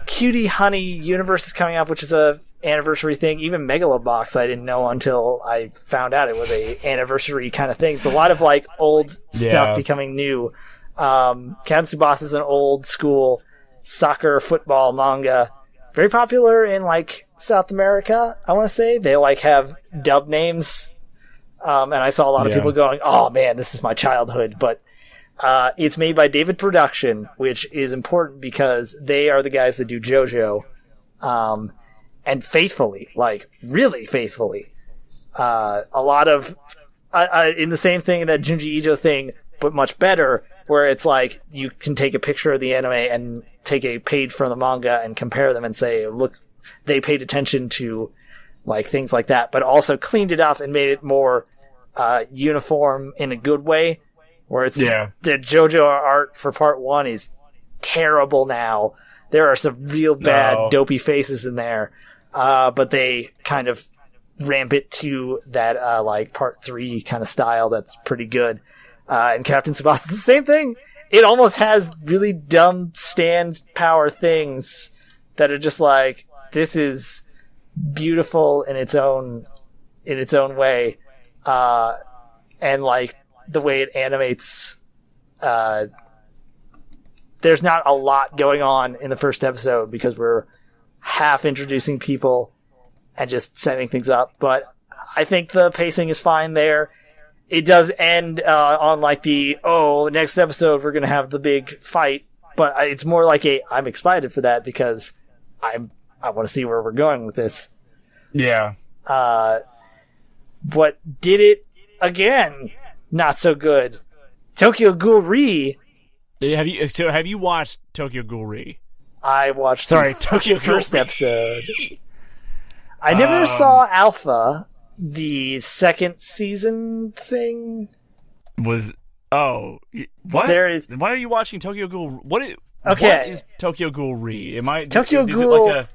Cutie Honey Universe is coming up, which is a anniversary thing. Even Megalobox I didn't know until I found out it was a anniversary kind of thing. It's a lot of like old stuff becoming new. Captain Tsubasa is an old school soccer football manga. Very popular in like South America, I want to say. They like have dub names. And I saw a lot of people going, oh man, this is my childhood. But it's made by David Production, which is important because they are the guys that do JoJo. And faithfully, like really faithfully. A lot of, in the same thing, that Junji Ito thing, but much better, where it's like you can take a picture of the anime and take a page from the manga and compare them and say, look, they paid attention to like things like that, but also cleaned it up and made it more uniform in a good way, where it's the JoJo art for part 1 is terrible now. There are some real bad dopey faces in there, but they kind of ramp it to that like part 3 kind of style that's pretty good. And Captain Tsubasa is the same thing. It almost has really dumb stand power things that are just like, this is beautiful in its own way. And like the way it animates, there's not a lot going on in the first episode because we're half introducing people and just setting things up. But I think the pacing is fine there. It does end on like next episode we're going to have the big fight, but it's more like I'm excited for that because I want to see where we're going with this. Yeah. What did it again? Not so good. Tokyo Ghoul Re. Have you watched Tokyo Ghoul Re? I watched Tokyo Ghoul first episode. I never saw Alpha. The second season thing was what? Why are you watching Tokyo Ghoul? What is Tokyo Ghoul Re? Tokyo Ghoul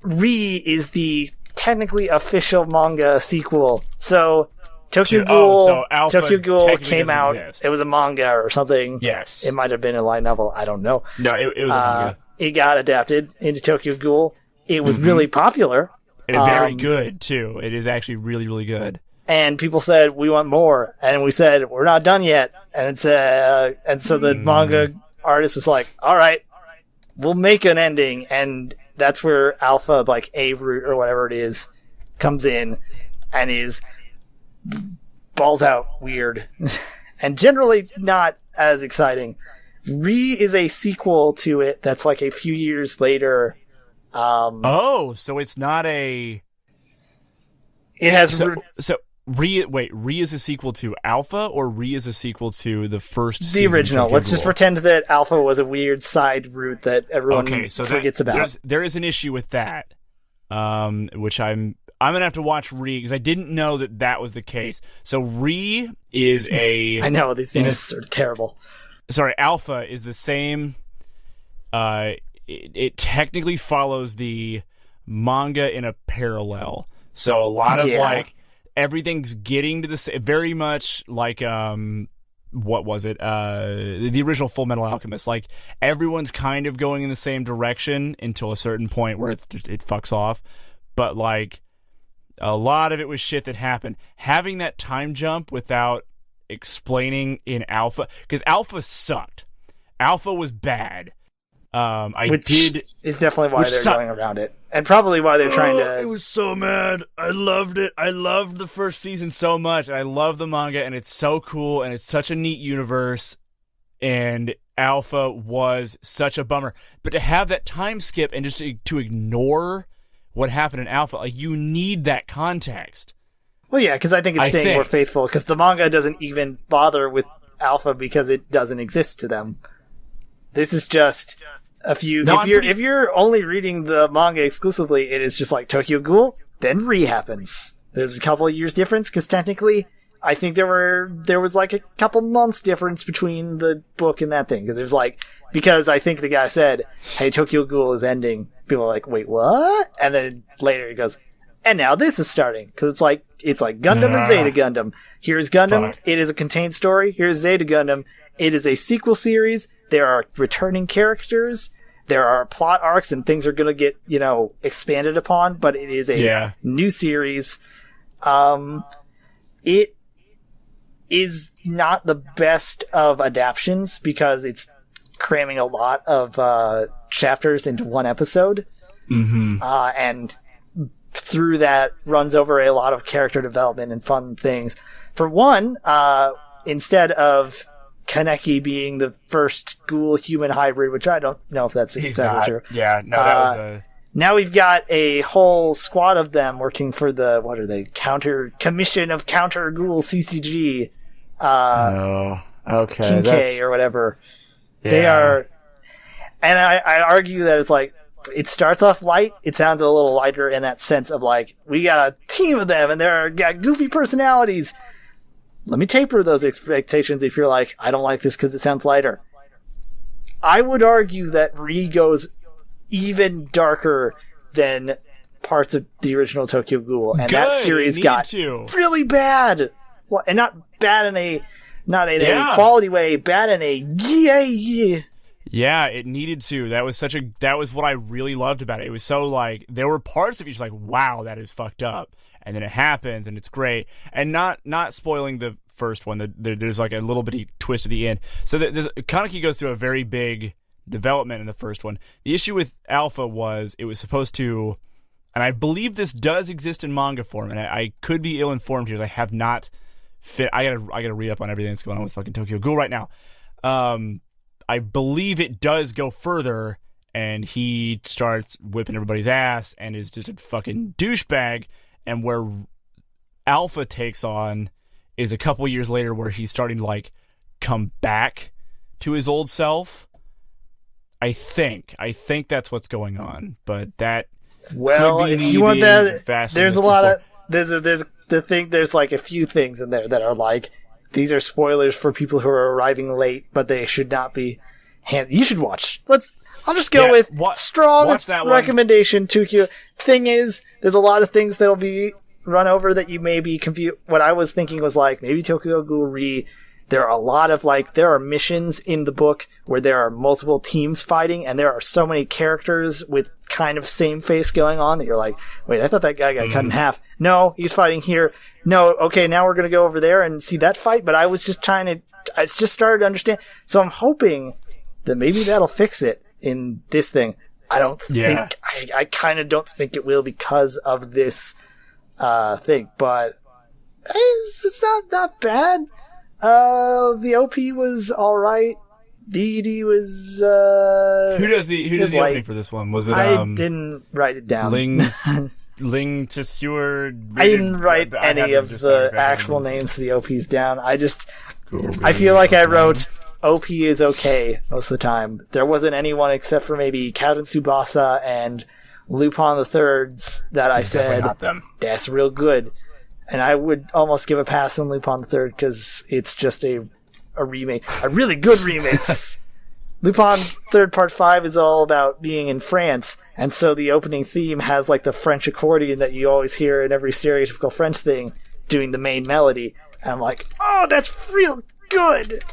Re is the technically official manga sequel. So Tokyo Ghoul. So Alpha Tokyo Ghoul technically came doesn't out. exist. It was a manga or something. Yes. It might have been a light novel. I don't know. No, it was a manga. It got adapted into Tokyo Ghoul. It was really popular. And very good, too. It is actually really, really good. And people said, we want more. And we said, we're not done yet. And so the manga artist was like, all right, we'll make an ending. And that's where Alpha, like A-Root or whatever it is, comes in and is balls out weird. And generally not as exciting. Re is a sequel to it that's like a few years later. So it's not a... It has... So Re is a sequel to Alpha, or Re is a sequel to the first season? The original. Let's just pretend that Alpha was a weird side route that everyone forgets about. There is an issue with that, which I'm gonna have to watch Re, because I didn't know that was the case. So Re is a... I know, these things are terrible. Sorry, Alpha is the same... It technically follows the manga in a parallel. So a lot of like everything's getting to the very much like what was it? The original Full Metal Alchemist. Like everyone's kind of going in the same direction until a certain point where it fucks off. But like a lot of it was shit that happened. Having that time jump without explaining in Alpha, because Alpha sucked. Alpha was bad. Is definitely why they're going around it, and probably why they're trying to. It was so mad. I loved it. I loved the first season so much. I love the manga, and it's so cool, and it's such a neat universe. And Alpha was such a bummer, but to have that time skip and just to ignore what happened in Alpha, like you need that context. Well, yeah, because I think it's staying more faithful. Because the manga doesn't even bother with Alpha because it doesn't exist to them. This is just a few. No, if you're only reading the manga exclusively, it is just like Tokyo Ghoul, then Re happens. There's a couple of years difference because technically, I think there was like a couple months difference between the book and that thing because I think the guy said, "Hey, Tokyo Ghoul is ending." People are like, "Wait, what?" And then later he goes, "And now this is starting," because it's like Gundam and Zeta Gundam. Here's Gundam. Fuck. It is a contained story. Here's Zeta Gundam. It is a sequel series. There are returning characters. There are plot arcs and things are going to get, expanded upon, but it is a new series. It is not the best of adaptions because it's cramming a lot of chapters into one episode. Mm-hmm. And through that runs over a lot of character development and fun things. For one, instead of Kaneki being the first ghoul-human hybrid, which I don't know if that's exactly true. Yeah, no, that was a... Now we've got a whole squad of them working for the, what are they, Commission of Counter Ghoul CCG. Okay. Kinkei or whatever. Yeah. They are... And I argue that it's like, it starts off light. It sounds a little lighter in that sense of like, we got a team of them and they're got goofy personalities. Let me taper those expectations if you're like, I don't like this because it sounds lighter. I would argue that Re goes even darker than parts of the original Tokyo Ghoul, and that series got really bad. Well, and not bad in a quality way, bad in a Yeah, it needed to. That was what I really loved about it. It was so like there were parts of it just like, wow, that is fucked up. And then it happens, and it's great. And not spoiling the first one. There's like a little bitty twist at the end. So Kaneki goes through a very big development in the first one. The issue with Alpha was it was supposed to, and I believe this does exist in manga form, and I could be ill-informed here. I have not fit. I gotta read up on everything that's going on with fucking Tokyo Ghoul right now. I believe it does go further, and he starts whipping everybody's ass and is just a fucking douchebag. And where Alpha takes on is a couple years later where he's starting to, like, come back to his old self. I think that's what's going on. But that if you want that, there's a lot of... There's like a few things in there that are like, these are spoilers for people who are arriving late, but they should not be... You should watch. I'll just go with strong recommendation, Tokyo. Thing is, there's a lot of things that'll be run over that you may be confused? What I was thinking was like, maybe Tokyo Ghoul Re, there are a lot of like, there are missions in the book where there are multiple teams fighting, and there are so many characters with kind of same face going on that you're like, wait, I thought that guy got cut in half. No, he's fighting here. No, okay, now we're going to go over there and see that fight, but I was just I just started to understand. So I'm hoping that maybe that'll fix it in this thing. I don't think, I kind of don't think it will because of this thing, but it's not bad. The OP was alright. DD was, Who does the opening for this one? Was it, I didn't write it down. Ling to Stewart. I didn't write any of the actual names of the OPs down. I feel like I wrote OP is okay most of the time. There wasn't anyone except for maybe Captain Tsubasa and Lupin III that I said, that's real good. And I would almost give a pass on Lupin III because it's just a remake. A really good remix. Lupin III Part 5 is all about being in France, and so the opening theme has like the French accordion that you always hear in every stereotypical French thing doing the main melody. And I'm like, oh, that's real good!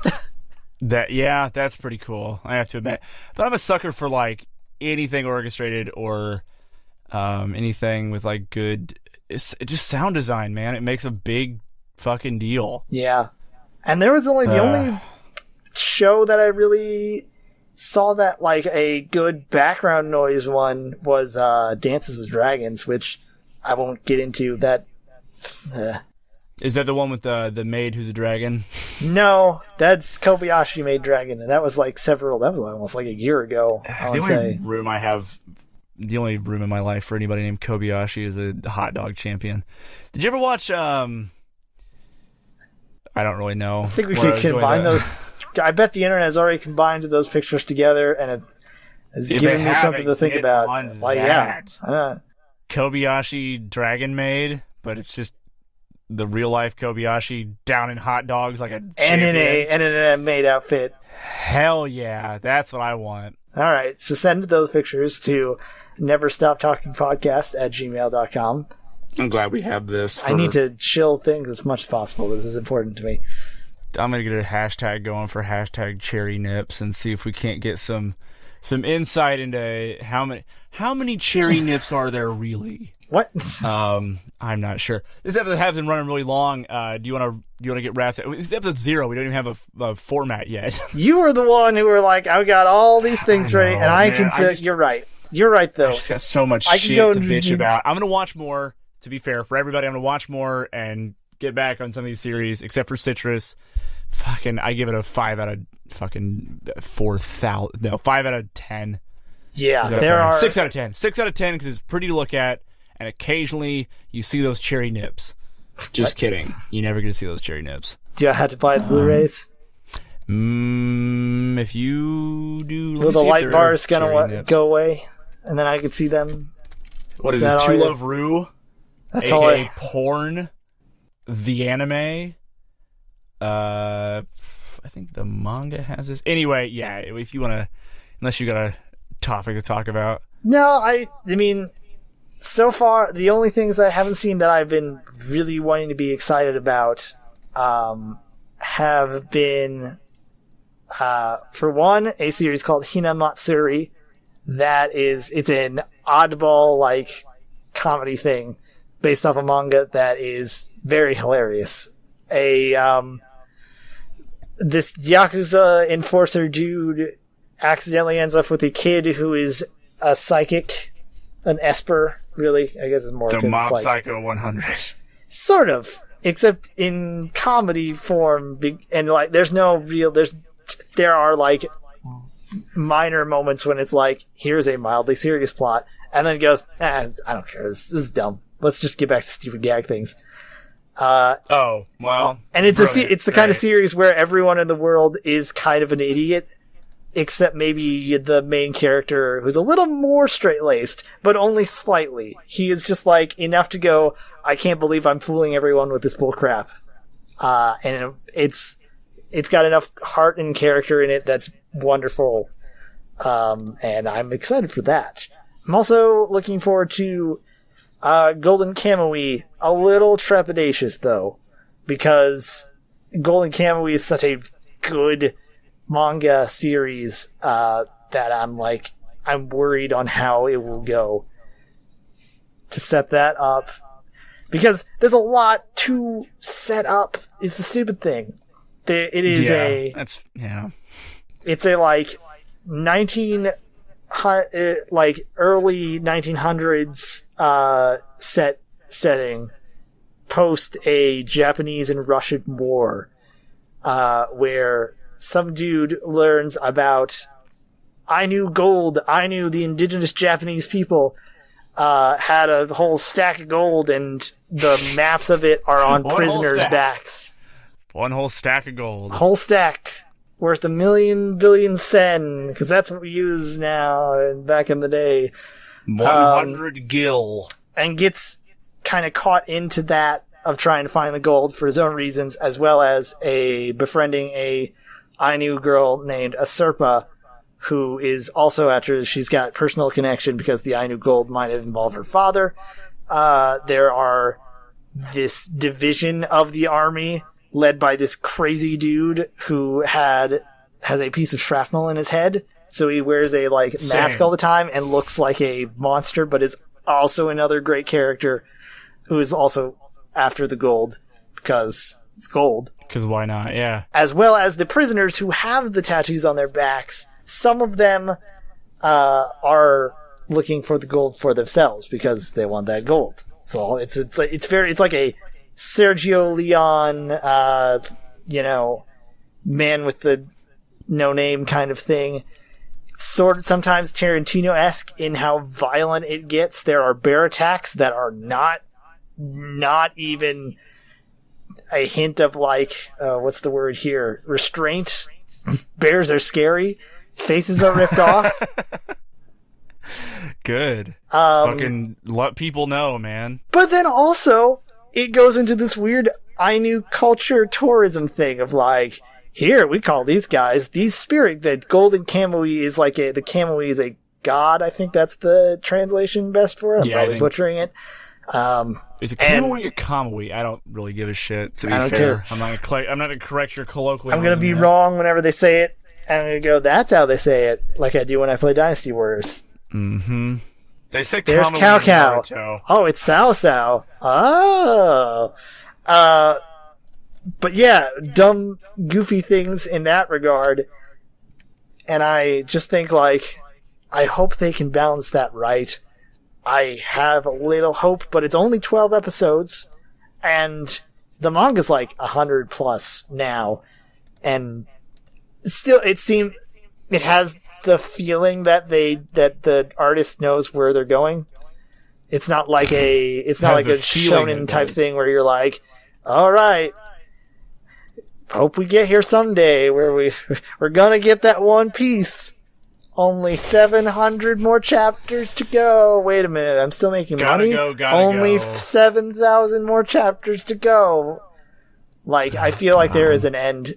That's pretty cool, I have to admit. But I'm a sucker for like anything orchestrated or anything with like good just sound design, man. It makes a big fucking deal. Yeah. And there was the only show that I really saw that like a good background noise one was Dances with Dragons, which I won't get into. That Is that the one with the maid who's a dragon? No, that's Kobayashi Maid Dragon, and that was like that was almost like a year ago. The only room in my life for anybody named Kobayashi is a hot dog champion. Did you ever watch I don't really know. I think we could combine those. I bet the internet has already combined those pictures together, and it has given me something to think about. Like, yeah, Kobayashi Dragon Maid, but it's just the real life Kobayashi down in hot dogs like a and in a maid outfit. Hell yeah, that's what I want. All right, so send those pictures to neverstoptalkingpodcast@gmail.com. I'm glad we have this. I need to chill things as much as possible. This is important to me. I'm gonna get a hashtag going for hashtag cherry nips and see if we can't get some insight into how many cherry nips are there really. What? I'm not sure. This episode has been running really long. Do you want to get wrapped? It's episode 0. We don't even have a format yet. You were the one who were like, "I've got all these things ready," and I can say, "You're right. You're right, though." I just got so much shit to bitch about. I'm gonna watch more. To be fair, for everybody, I'm gonna watch more and get back on some of these series, except for Citrus. I give it a 5 out of 4,000. No, 5 out of 10. Yeah, there are 6 out of 10. 6 out of 10 because it's pretty to look at. And occasionally, you see those cherry nips. Just kidding. You never get to see those cherry nips. Do I have to buy the Blu-rays? If you do... Will the light bars gonna go away? And then I can see them? What is this, True Love Rue? That's all I... Porn? The anime? I think the manga has this. Anyway, yeah, if you want to... Unless you got a topic to talk about. No, I mean... So far, the only things that I haven't seen that I've been really wanting to be excited about have been, for one, a series called Hinamatsuri. It's an oddball, like, comedy thing based off a manga that is very hilarious. This Yakuza enforcer dude accidentally ends up with a kid who is a psychic. An Esper, really. I guess it's more. So Mob Psycho 100. Sort of. Except in comedy form. And like, there are like minor moments when it's like, here's a mildly serious plot. And then it goes, I don't care. This is dumb. Let's just get back to stupid gag things. Well. And it's the kind of series where everyone in the world is kind of an idiot. Except maybe the main character, who's a little more straight-laced, but only slightly. He is just like enough to go, I can't believe I'm fooling everyone with this bull crap. And it's got enough heart and character in it that's wonderful. And I'm excited for that. I'm also looking forward to Golden Kamuy, a little trepidatious though, because Golden Kamuy is such a good manga series that I'm worried on how it will go to set that up, because there's a lot to set up. Is the stupid thing. It is It's a early 1900s setting post a Japanese and Russian war, where some dude learns about Ainu gold. Ainu, the indigenous Japanese people, had a whole stack of gold, and the maps of it are on prisoners' backs. One whole stack of gold. Whole stack. Worth 1,000,000 billion sen, because that's what we use now, and back in the day. 100 gil. And gets kind of caught into that of trying to find the gold for his own reasons, as well as befriending a Ainu girl named Aserpa, who is also after she's got personal connection because the Ainu gold might have involved her father. There are this division of the army led by this crazy dude who has a piece of shrapnel in his head, so he wears a mask all the time and looks like a monster, but is also another great character who is also after the gold because it's gold. Because why not? Yeah. As well as the prisoners who have the tattoos on their backs. Some of them are looking for the gold for themselves because they want that gold. So it's like a Sergio Leone, man with the no name kind of thing. Sort of sometimes Tarantino-esque in how violent it gets. There are bear attacks that are not even a hint of what's the word here? Restraint. Bears are scary. Faces are ripped off. Good. Fucking let people know, man. But then also, it goes into this weird Ainu culture tourism thing of here, we call these guys, these spirit, the Golden Kamuy is the Kamuy is a god, I think that's the translation best for it. I'm probably butchering it. Is it Kamuy or Kamuy? I don't really give a shit, to be fair. Care. I'm not gonna correct your colloquialism. I'm gonna be wrong whenever they say it. I'm gonna go, that's how they say it, like I do when I play Dynasty Warriors. Mm-hmm. They say there's Kamuy Cow. Oh, it's Sao. Oh. But yeah, dumb, goofy things in that regard. And I just think, I hope they can balance that right. I have a little hope, but it's only 12 episodes, and the manga's 100 plus now. And still, it has the feeling that the artist knows where they're going. It's not like a shonen type thing where you're all right, hope we get here someday where we're gonna get that one piece. Only 700 more chapters to go. Wait a minute, I'm still making money. Only 7,000 more chapters to go. I feel like there is an end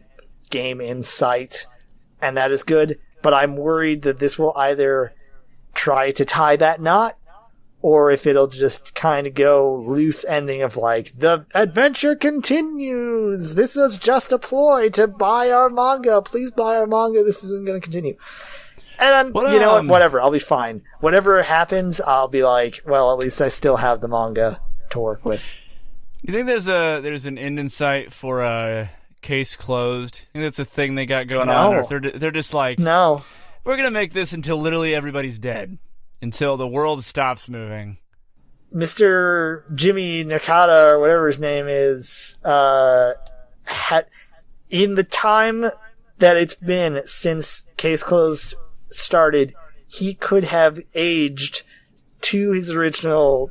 game in sight, and that is good. But I'm worried that this will either try to tie that knot, or if it'll just kind of go loose ending of the adventure continues. This is just a ploy to buy our manga. Please buy our manga. This isn't going to continue. And whatever. I'll be fine. Whatever happens, I'll be well, at least I still have the manga to work with. You think there's an end in sight for Case Closed? You think that's a thing they got going on? Or if they're just no, we're gonna make this until literally everybody's dead, until the world stops moving. Mr. Jimmy Nakata, or whatever his name is, in the time that it's been since Case Closed started, he could have aged to his original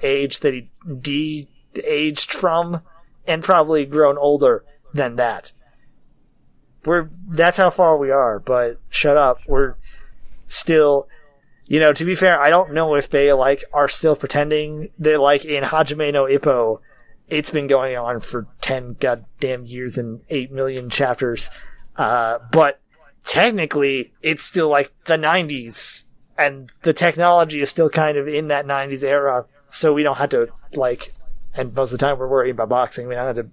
age that he de-aged from, and probably grown older than that. That's how far we are, but shut up. We're still, to be fair, I don't know if they are still pretending that in Hajime no Ippo, it's been going on for 10 goddamn years and 8 million chapters. But technically, it's still the 90s, and the technology is still kind of in that 90s era. so we don't have to, like, and most of the time we're worried about boxing. We don't have to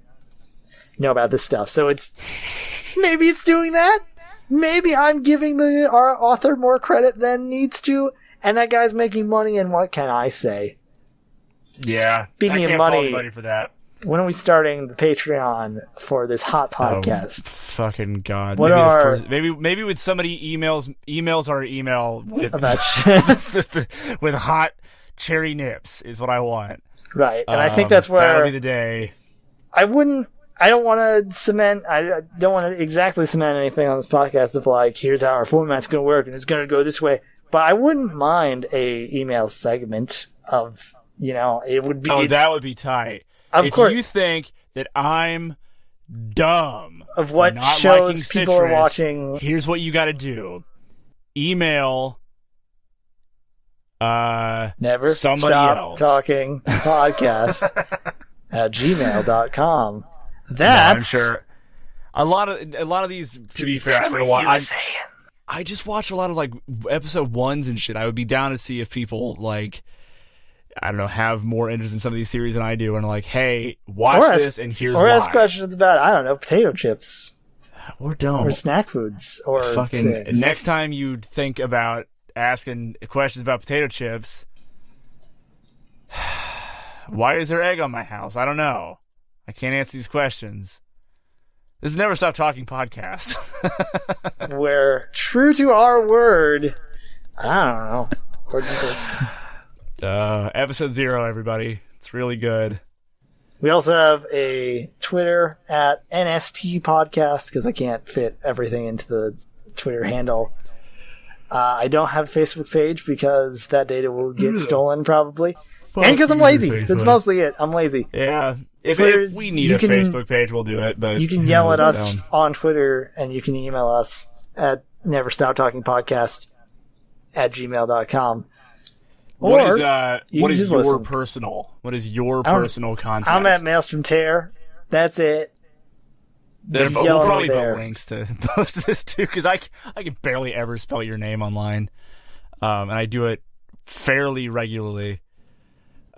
know about this stuff. So maybe it's doing that. Maybe I'm giving our author more credit than needs to, and that guy's making money, and what can I say? Yeah. Speaking I can't of money, fault anybody for that. when are we starting the Patreon for this hot podcast? Oh, fucking God. Maybe with somebody emails our email with, with hot cherry nips is what I want. Right. And I think that's where that'll be the day. I don't want to exactly cement anything on this podcast of like, here's how our format's going to work and it's going to go this way. But I wouldn't mind a email segment of, it would be. Oh, that would be tight. Of if course. You think that I'm dumb of what not shows liking people citrus, are watching, here's what you got to do: email Never somebody Stop else. Talking Podcast at gmail.com. That's I'm sure a lot of these. To be fair, I just watch a lot of like episode 1s and shit. I would be down to see if people like, I don't know, have more interest in some of these series than I do, and like, hey, watch this, and here's why. Or ask questions about, I don't know, potato chips. Or don't. Or snack foods. Or fucking things. Next time you think about asking questions about potato chips, why is there egg on my house? I don't know. I can't answer these questions. This is Never Stop Talking podcast. We're true to our word. I don't know. Episode 0, everybody. It's really good. We also have a Twitter at NST Podcast because I can't fit everything into the Twitter handle. I don't have a Facebook page because that data will get stolen probably. And because I'm lazy. That's mostly it. I'm lazy. Yeah. If we need a Facebook page, we'll do it. But you can yell at us on Twitter, and you can email us at neverstoptalkingpodcast@gmail.com. What is your personal contact? I'm at Maelstrom Tear. That's it. We'll probably put links to most of this too, because I can barely ever spell your name online, and I do it fairly regularly.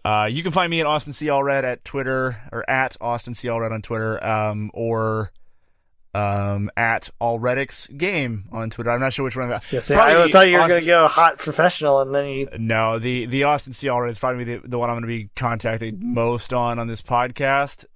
You can find me at Austin C. Allred at Twitter, or at Austin C. Allred on Twitter, or at Allredix Game on Twitter. I'm not sure which one. I thought you were going to go hot professional, and then you. No, the Austin C. Allred is probably the one I'm going to be contacted most on this podcast.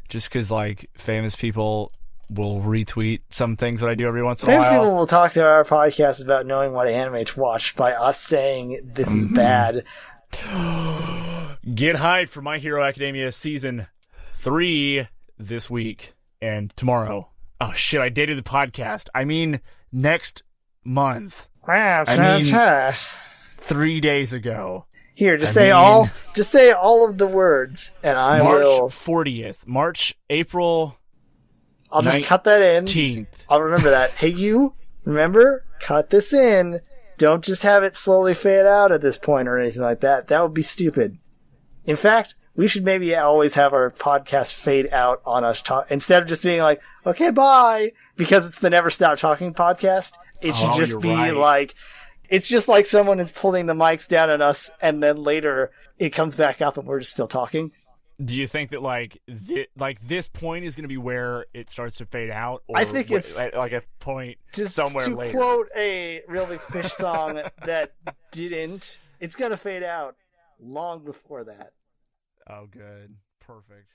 Just because like famous people will retweet some things that I do every once in a while. Famous people will talk to our podcast about knowing what anime to watch by us saying this is bad. Get hyped for My Hero Academia Season 3 this week and tomorrow. Oh shit, I dated the podcast. I mean next month. 3 days ago. Here, just say all of the words, and I will. March 40th. April. I'll just cut that in. 19th. I'll remember that. Hey, you remember? Cut this in. Don't just have it slowly fade out at this point or anything like that. That would be stupid. In fact, we should maybe always have our podcast fade out on us instead of just being like, okay, bye, because it's the Never Stop Talking podcast. It should just be like, it's just like someone is pulling the mics down on us, and then later it comes back up and we're just still talking. Do you think that this point is going to be where it starts to fade out? Or I think it's like a point somewhere later. To quote a Real Big Fish song that didn't, it's going to fade out long before that. Oh, good. Perfect.